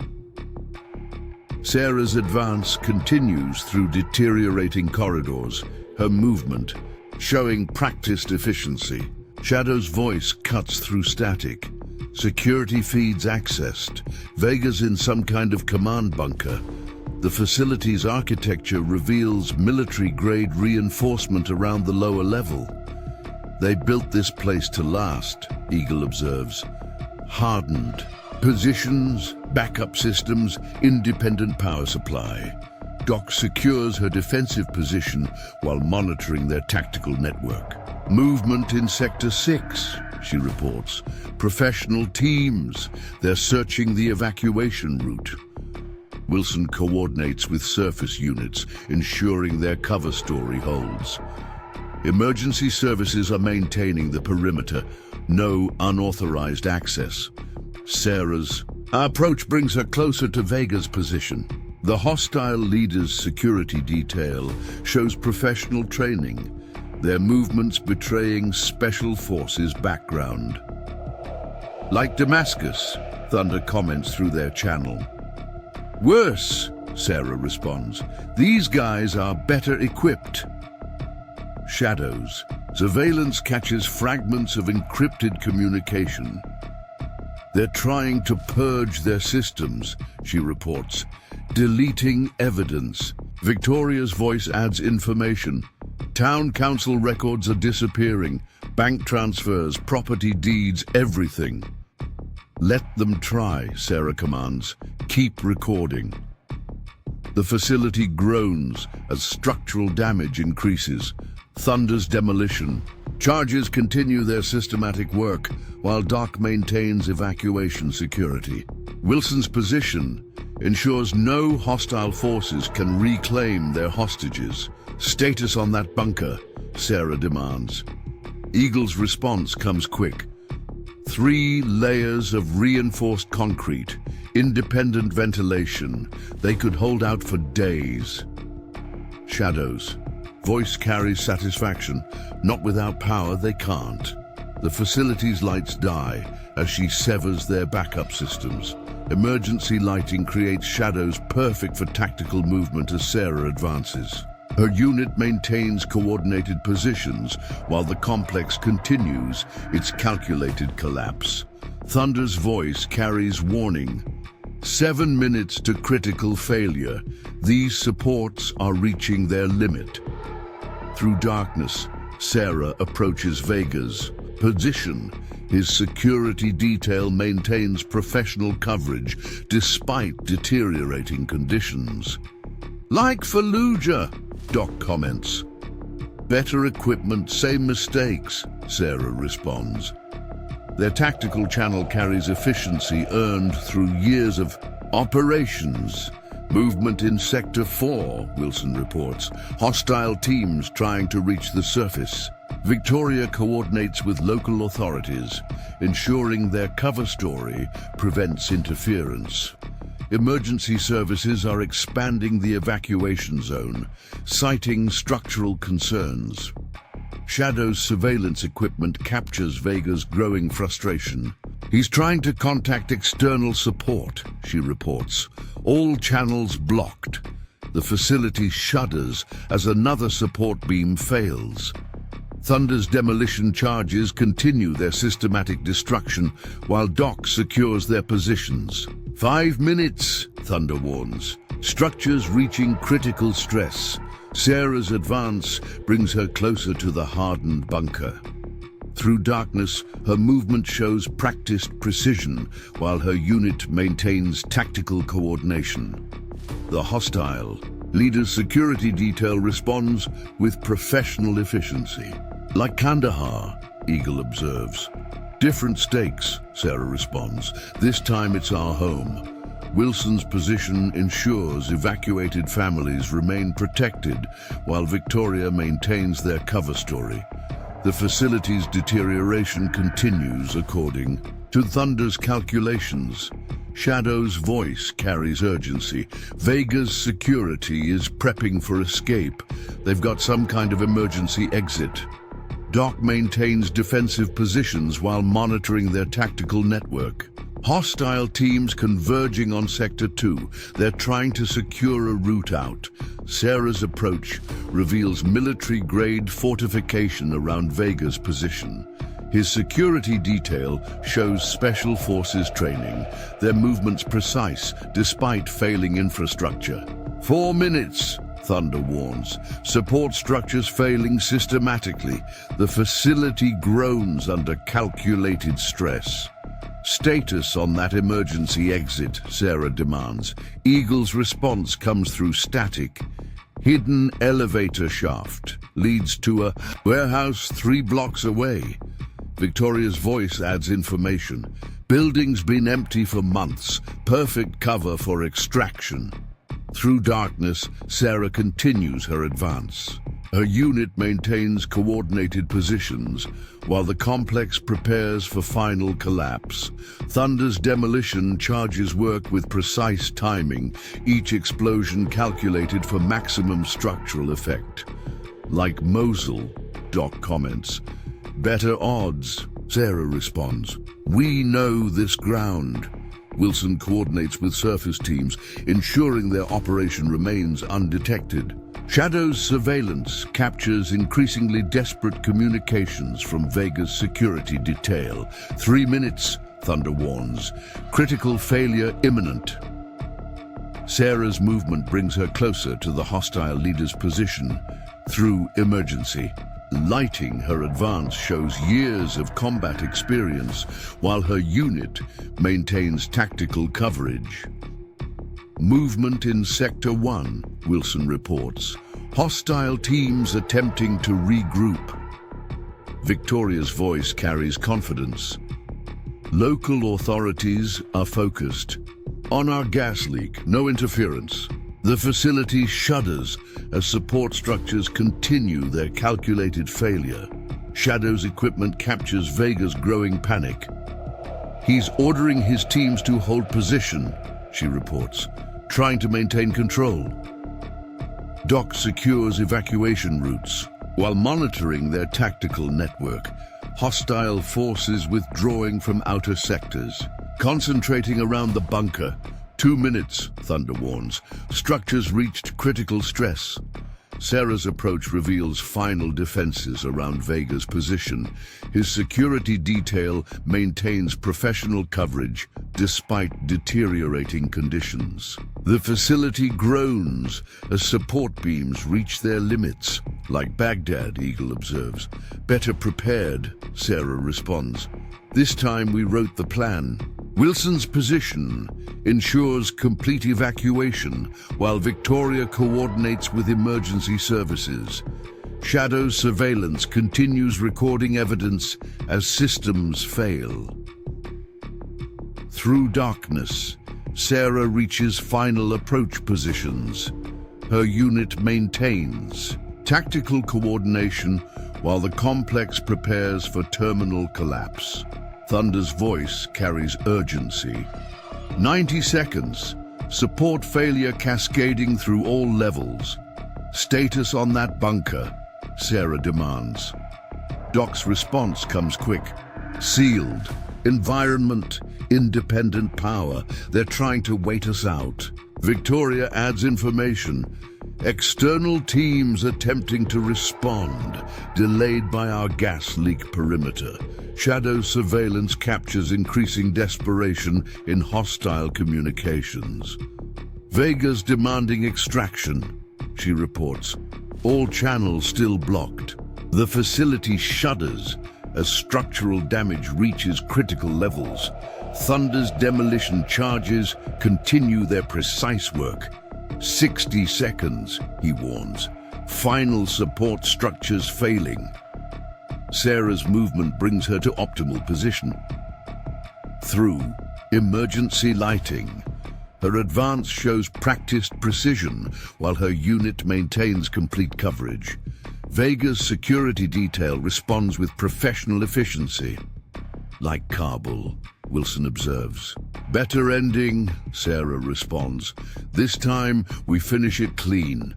S1: Sarah's advance continues through deteriorating corridors, her movement showing practiced efficiency. Shadow's voice cuts through static. Security feeds accessed. Vega's in some kind of command bunker. The facility's architecture reveals military-grade reinforcement around the lower level. They built this place to last, Eagle observes. Hardened. Positions, backup systems, independent power supply. Doc secures her defensive position while monitoring their tactical network. Movement in Sector 6, she reports. Professional teams. They're searching the evacuation route. Wilson coordinates with surface units, ensuring their cover story holds. Emergency services are maintaining the perimeter. No unauthorized access. Sarah's approach brings her closer to Vega's position. The hostile leader's security detail shows professional training, their movements betraying special forces background. Like Damascus, Thunder comments through their channel. Worse, Sarah responds. These guys are better equipped. Shadows. Surveillance catches fragments of encrypted communication. They're trying to purge their systems, she reports, deleting evidence. Victoria's voice adds information. Town council records are disappearing. Bank transfers, property deeds, everything. Let them try, Sarah commands. Keep recording. The facility groans as structural damage increases. Thunder's demolition. Charges continue their systematic work while Doc maintains evacuation security. Wilson's position ensures no hostile forces can reclaim their hostages. Status on that bunker, Sarah demands. Eagle's response comes quick. 3 layers of reinforced concrete, independent ventilation. They could hold out for days. Shadows. Voice carries satisfaction. Not without power, they can't. The facility's lights die as she severs their backup systems. Emergency lighting creates shadows perfect for tactical movement as Sarah advances. Her unit maintains coordinated positions while the complex continues its calculated collapse. Thunder's voice carries warning. 7 minutes to critical failure. These supports are reaching their limit. Through darkness, Sarah approaches Vega's position. His security detail maintains professional coverage despite deteriorating conditions. Like Fallujah, Doc comments. Better equipment, same mistakes, Sarah responds. Their tactical channel carries efficiency earned through years of operations. Movement in Sector 4, Wilson reports. Hostile teams trying to reach the surface. Victoria coordinates with local authorities, ensuring their cover story prevents interference. Emergency services are expanding the evacuation zone, citing structural concerns. Shadow's surveillance equipment captures Vega's growing frustration. He's trying to contact external support, she reports. All channels blocked. The facility shudders as another support beam fails. Thunder's demolition charges continue their systematic destruction while Doc secures their positions. 5 minutes, Thunder warns. Structures reaching critical stress. Sarah's advance brings her closer to the hardened bunker. Through darkness, her movement shows practiced precision while her unit maintains tactical coordination. The hostile leader's security detail responds with professional efficiency. Like Kandahar, Eagle observes. Different stakes, Sarah responds. This time it's our home. Wilson's position ensures evacuated families remain protected while Victoria maintains their cover story. The facility's deterioration continues according to Thunder's calculations. Shadow's voice carries urgency. Vega's security is prepping for escape. They've got some kind of emergency exit. Doc maintains defensive positions while monitoring their tactical network. Hostile teams converging on Sector 2. They're trying to secure a route out. Sarah's approach reveals military-grade fortification around Vega's position. His security detail shows special forces training, their movements precise despite failing infrastructure. 4 minutes, Thunder warns. Support structures failing systematically. The facility groans under calculated stress. Status on that emergency exit, Sarah demands. Eagle's response comes through static. Hidden elevator shaft leads to a warehouse 3 blocks away. Victoria's voice adds information. Building's been empty for months. Perfect cover for extraction. Through darkness, Sarah continues her advance. Her unit maintains coordinated positions while the complex prepares for final collapse. Thunder's demolition charges work with precise timing, each explosion calculated for maximum structural effect. Like Mosul, Doc comments. Better odds, Sarah responds. We know this ground. Wilson coordinates with surface teams, ensuring their operation remains undetected. Shadow's surveillance captures increasingly desperate communications from Vega's security detail. 3 minutes, Thunder warns. Critical failure imminent. Sarah's movement brings her closer to the hostile leader's position through emergency. Lighting her advance shows years of combat experience, while her unit maintains tactical coverage. Movement in Sector 1, Wilson reports. Hostile teams attempting to regroup. Victoria's voice carries confidence. Local authorities are focused. On our gas leak, no interference. The facility shudders as support structures continue their calculated failure. Shadow's equipment captures Vega's growing panic. He's ordering his teams to hold position, she reports, trying to maintain control. Doc secures evacuation routes while monitoring their tactical network. Hostile forces withdrawing from outer sectors, concentrating around the bunker. 2 minutes, Thunder warns. Structures reached critical stress. Sarah's approach reveals final defenses around Vega's position. His security detail maintains professional coverage despite deteriorating conditions. The facility groans as support beams reach their limits. Like Baghdad, Eagle observes. Better prepared, Sarah responds. This time we wrote the plan. Wilson's position ensures complete evacuation while Victoria coordinates with emergency services. Shadow's surveillance continues recording evidence as systems fail. Through darkness, Sarah reaches final approach positions. Her unit maintains tactical coordination while the complex prepares for terminal collapse. Thunder's voice carries urgency. 90 seconds. Support failure cascading through all levels. Status on that bunker, Sarah demands. Doc's response comes quick. Sealed. Environment. Independent power. They're trying to wait us out. Victoria adds information. External teams attempting to respond, delayed by our gas leak perimeter. Shadow's surveillance captures increasing desperation in hostile communications. Vega's demanding extraction, she reports. All channels still blocked. The facility shudders as structural damage reaches critical levels. Thunder's demolition charges continue their precise work. 60 seconds, he warns. Final support structures failing. Sarah's movement brings her to optimal position. Through emergency lighting, her advance shows practiced precision while her unit maintains complete coverage. Vega's security detail responds with professional efficiency. Like Kabul, Wilson observes. Better ending, Sarah responds. This time, we finish it clean.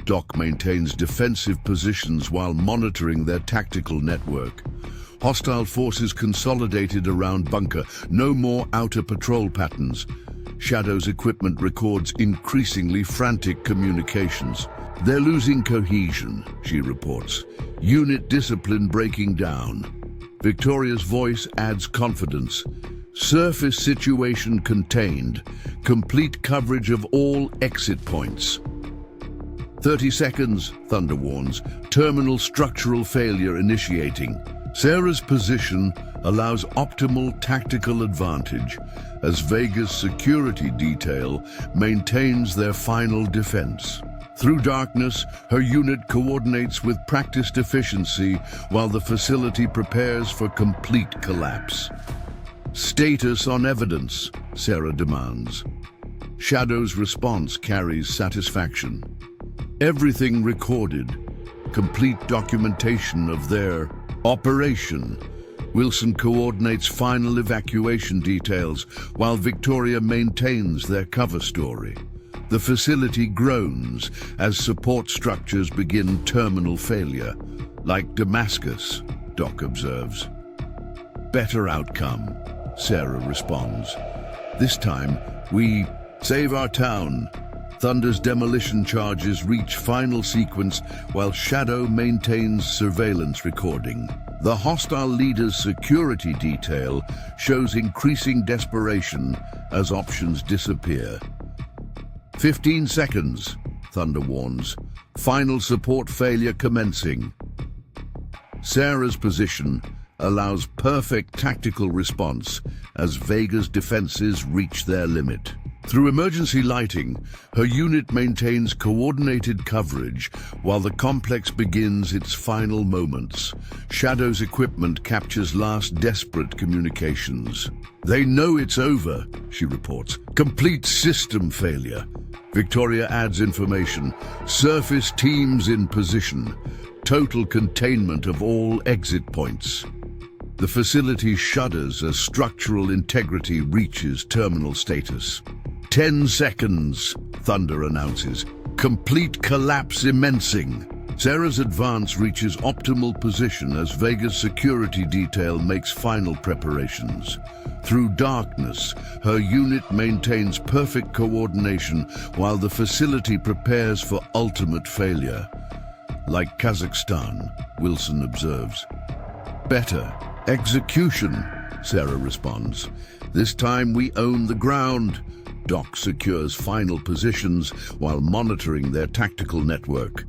S1: Doc maintains defensive positions while monitoring their tactical network. Hostile forces consolidated around bunker. No more outer patrol patterns. Shadow's equipment records increasingly frantic communications. They're losing cohesion, she reports. Unit discipline breaking down. Victoria's voice adds confidence. Surface situation contained. Complete coverage of all exit points. 30 seconds, Thunder warns. Terminal structural failure initiating. Sarah's position allows optimal tactical advantage as Vega's security detail maintains their final defense. Through darkness, her unit coordinates with practiced efficiency while the facility prepares for complete collapse. Status on evidence, Sarah demands. Shadow's response carries satisfaction. Everything recorded. Complete documentation of their operation. Wilson coordinates final evacuation details while Victoria maintains their cover story. The facility groans as support structures begin terminal failure. Like Damascus, Doc observes. Better outcome, Sarah responds. This time, we save our town. Thunder's demolition charges reach final sequence while Shadow maintains surveillance recording. The hostile leader's security detail shows increasing desperation as options disappear. 15 seconds, Thunder warns. Final support failure commencing. Sarah's position allows perfect tactical response as Vega's defenses reach their limit. Through emergency lighting, her unit maintains coordinated coverage while the complex begins its final moments. Shadow's equipment captures last desperate communications. They know it's over, she reports. Complete system failure. Victoria adds information. Surface teams in position. Total containment of all exit points. The facility shudders as structural integrity reaches terminal status. 10 seconds, Thunder announces. Complete collapse immencing. Sarah's advance reaches optimal position as Vega's security detail makes final preparations. Through darkness, her unit maintains perfect coordination while the facility prepares for ultimate failure. like Kazakhstan, Wilson observes. Better. Execution, Sarah responds. This time we own the ground. Doc secures final positions while monitoring their tactical network.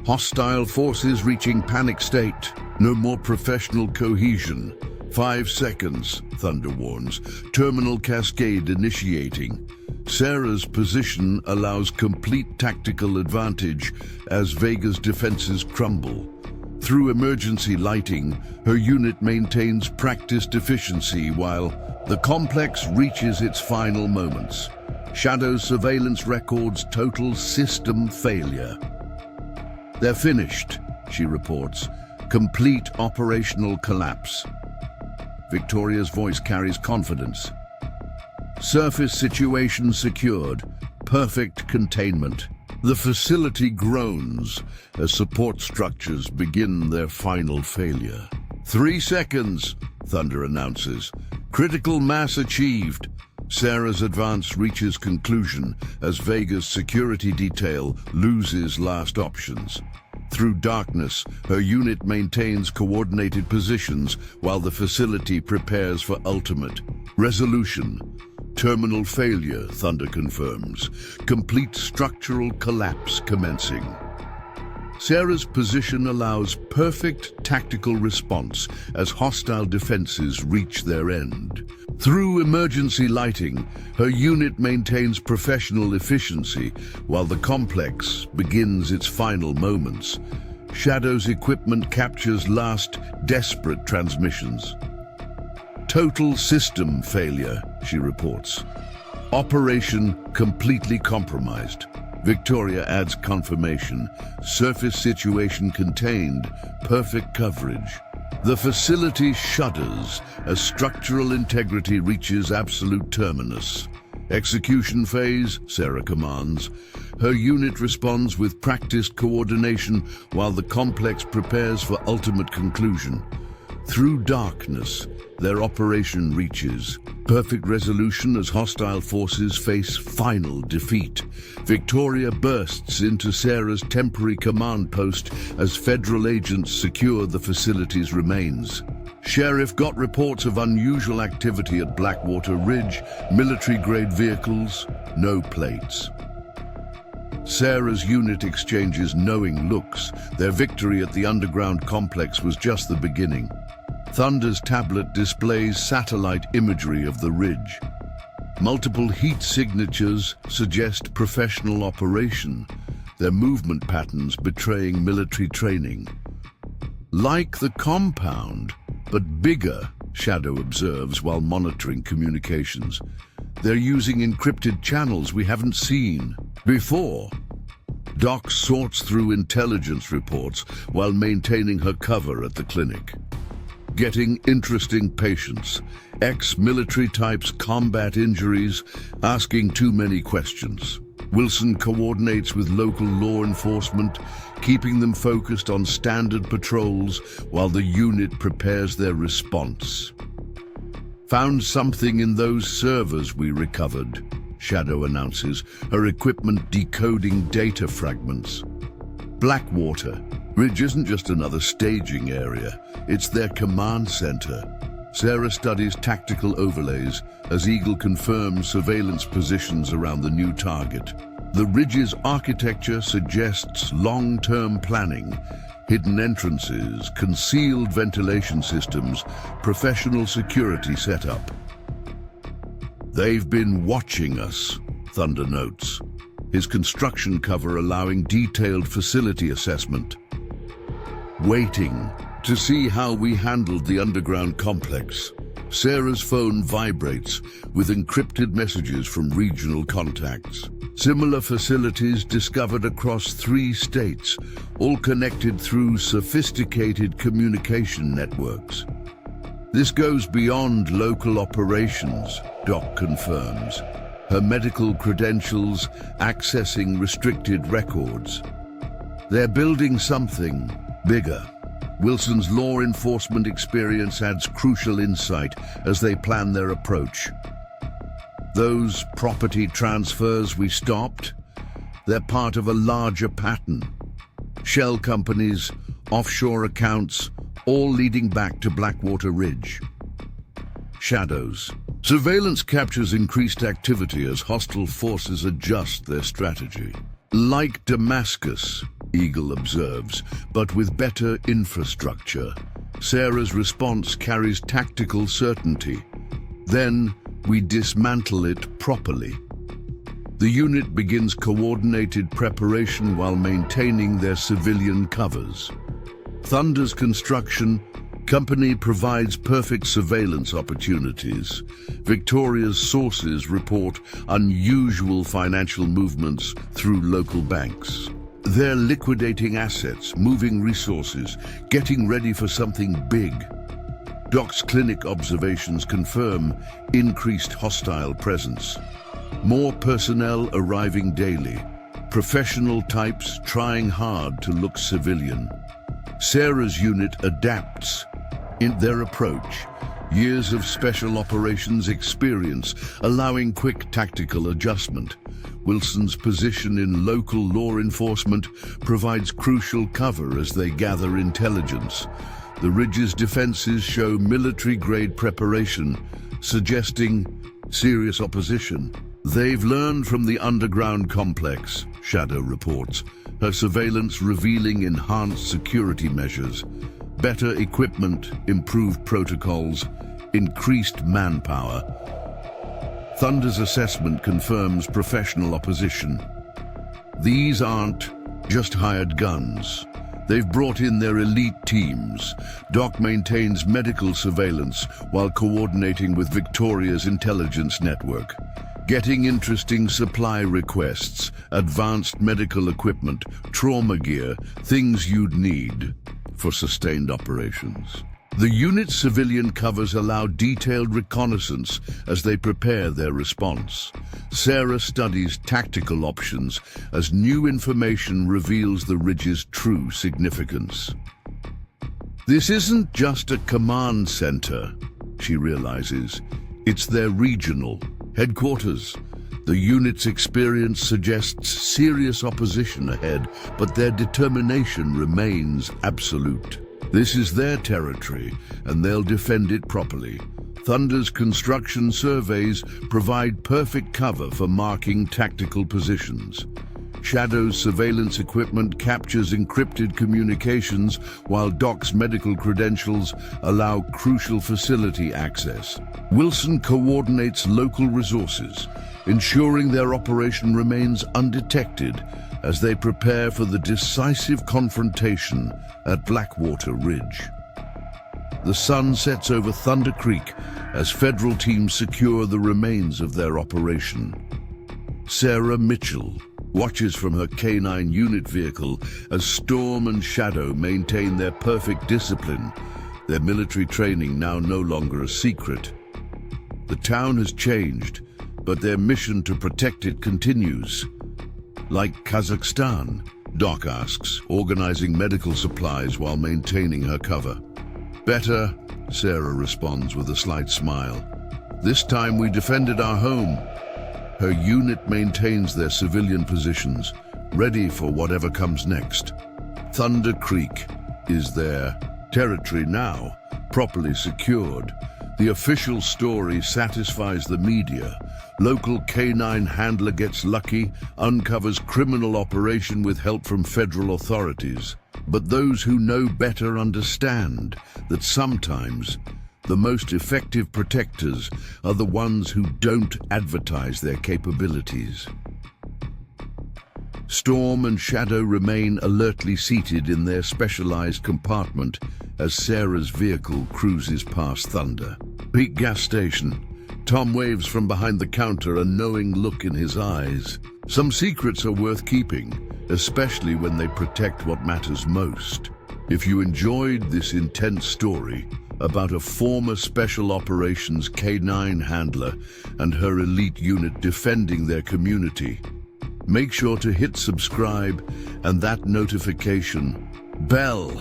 S1: Hostile forces reaching panic state. No more professional cohesion. 5 seconds, Thunder warns. Terminal cascade initiating. Sarah's position allows complete tactical advantage as Vega's defenses crumble. Through emergency lighting, her unit maintains practiced efficiency while the complex reaches its final moments. Shadow's surveillance records total system failure. They're finished, she reports. Complete operational collapse. Victoria's voice carries confidence. Surface situation secured. Perfect containment. The facility groans as support structures begin their final failure. 3 seconds, Thunder announces. Critical mass achieved. Sarah's advance reaches conclusion as Vega's security detail loses last options. Through darkness, her unit maintains coordinated positions while the facility prepares for ultimate resolution. Terminal failure, Thunder confirms. Complete structural collapse commencing. Sarah's position allows perfect tactical response as hostile defenses reach their end. Through emergency lighting, her unit maintains professional efficiency while the complex begins its final moments. Shadow's equipment captures last desperate transmissions. Total system failure, she reports. Operation completely compromised. Victoria adds confirmation. Surface situation contained. Perfect coverage. The facility shudders as structural integrity reaches absolute terminus. Execution phase, Sarah commands. Her unit responds with practiced coordination while the complex prepares for ultimate conclusion. Through darkness, their operation reaches perfect resolution as hostile forces face final defeat. Victoria bursts into Sarah's temporary command post as federal agents secure the facility's remains. Sheriff got reports of unusual activity at Blackwater Ridge, military-grade vehicles, no plates. Sarah's unit exchanges knowing looks. Their victory at the underground complex was just the beginning. Thunder's tablet displays satellite imagery of the ridge. Multiple heat signatures suggest professional operation, their movement patterns betraying military training. Like the compound, but bigger, Shadow observes while monitoring communications. They're using encrypted channels we haven't seen before. Doc sorts through intelligence reports while maintaining her cover at the clinic. Getting interesting patients, ex-military types, combat injuries, asking too many questions. Wilson coordinates with local law enforcement, keeping them focused on standard patrols while the unit prepares their response. Found something in those servers we recovered, Shadow announces, her equipment decoding data fragments. Blackwater Ridge isn't just another staging area, it's their command center. Sarah studies tactical overlays as Eagle confirms surveillance positions around the new target. The ridge's architecture suggests long-term planning, hidden entrances, concealed ventilation systems, professional security setup. They've been watching us, Thunder notes, his construction cover allowing detailed facility assessment. Waiting to see how we handled the underground complex. Sarah's phone vibrates with encrypted messages from regional contacts. Similar facilities discovered across 3 states, all connected through sophisticated communication networks. This goes beyond local operations, Doc confirms. Her medical credentials accessing restricted records. They're building something bigger. Wilson's law enforcement experience adds crucial insight as they plan their approach. Those property transfers we stopped, they're part of a larger pattern. shell companies, offshore accounts, all leading back to Blackwater Ridge. Shadows. Surveillance captures increased activity as hostile forces adjust their strategy. Like Damascus, Eagle observes, but with better infrastructure. Sarah's response carries tactical certainty. Then we dismantle it properly. The unit begins coordinated preparation while maintaining their civilian covers. Thunder's construction company provides perfect surveillance opportunities. Victoria's sources report unusual financial movements through local banks. They're liquidating assets, moving resources, getting ready for something big. Doc's clinic observations confirm increased hostile presence. More personnel arriving daily. Professional types trying hard to look civilian. Sarah's unit adapts in their approach. Years of special operations experience, allowing quick tactical adjustment. Wilson's position in local law enforcement provides crucial cover as they gather intelligence. The Ridge's defenses show military-grade preparation, suggesting serious opposition. They've learned from the underground complex, Shadow reports, her surveillance revealing enhanced security measures. Better equipment, improved protocols, increased manpower. Thunder's assessment confirms professional opposition. These aren't just hired guns. They've brought in their elite teams. Doc maintains medical surveillance while coordinating with Victoria's intelligence network. Getting interesting supply requests, advanced medical equipment, trauma gear, things you'd need for sustained operations. The unit's civilian covers allow detailed reconnaissance as they prepare their response. Sarah studies tactical options as new information reveals the Ridge's true significance. This isn't just a command center, she realizes. It's their regional headquarters. The unit's experience suggests serious opposition ahead, but their determination remains absolute. This is their territory, and they'll defend it properly. Thunder's construction surveys provide perfect cover for marking tactical positions. Shadow's surveillance equipment captures encrypted communications, while Doc's medical credentials allow crucial facility access. Wilson coordinates local resources, ensuring their operation remains undetected as they prepare for the decisive confrontation at Blackwater Ridge. The sun sets over Thunder Creek as federal teams secure the remains of their operation. Sarah Mitchell watches from her K9 unit vehicle as Storm and Shadow maintain their perfect discipline, their military training now no longer a secret. The town has changed, but their mission to protect it continues. Like Kazakhstan, Doc asks, organizing medical supplies while maintaining her cover. Better, Sarah responds with a slight smile. This time we defended our home. Her unit maintains their civilian positions, ready for whatever comes next. Thunder Creek is their territory now, properly secured. The official story satisfies the media. Local K9 handler gets lucky, uncovers criminal operation with help from federal authorities. But those who know better understand that sometimes the most effective protectors are the ones who don't advertise their capabilities. Storm and Shadow remain alertly seated in their specialized compartment as Sarah's vehicle cruises past Thunder. Peak gas station. Tom waves from behind the counter, a knowing look in his eyes. Some secrets are worth keeping, especially when they protect what matters most. If you enjoyed this intense story about a former Special Operations K9 handler and her elite unit defending their community, make sure to hit subscribe and that notification bell.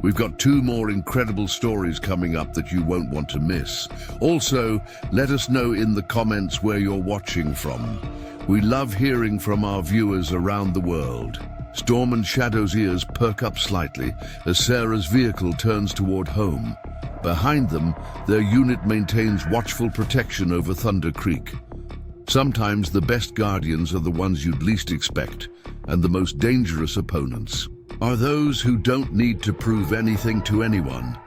S1: We've got 2 more incredible stories coming up that you won't want to miss. Also, let us know in the comments where you're watching from. We love hearing from our viewers around the world. Storm and Shadow's ears perk up slightly as Sarah's vehicle turns toward home. Behind them, their unit maintains watchful protection over Thunder Creek. Sometimes the best guardians are the ones you'd least expect, and the most dangerous opponents are those who don't need to prove anything to anyone.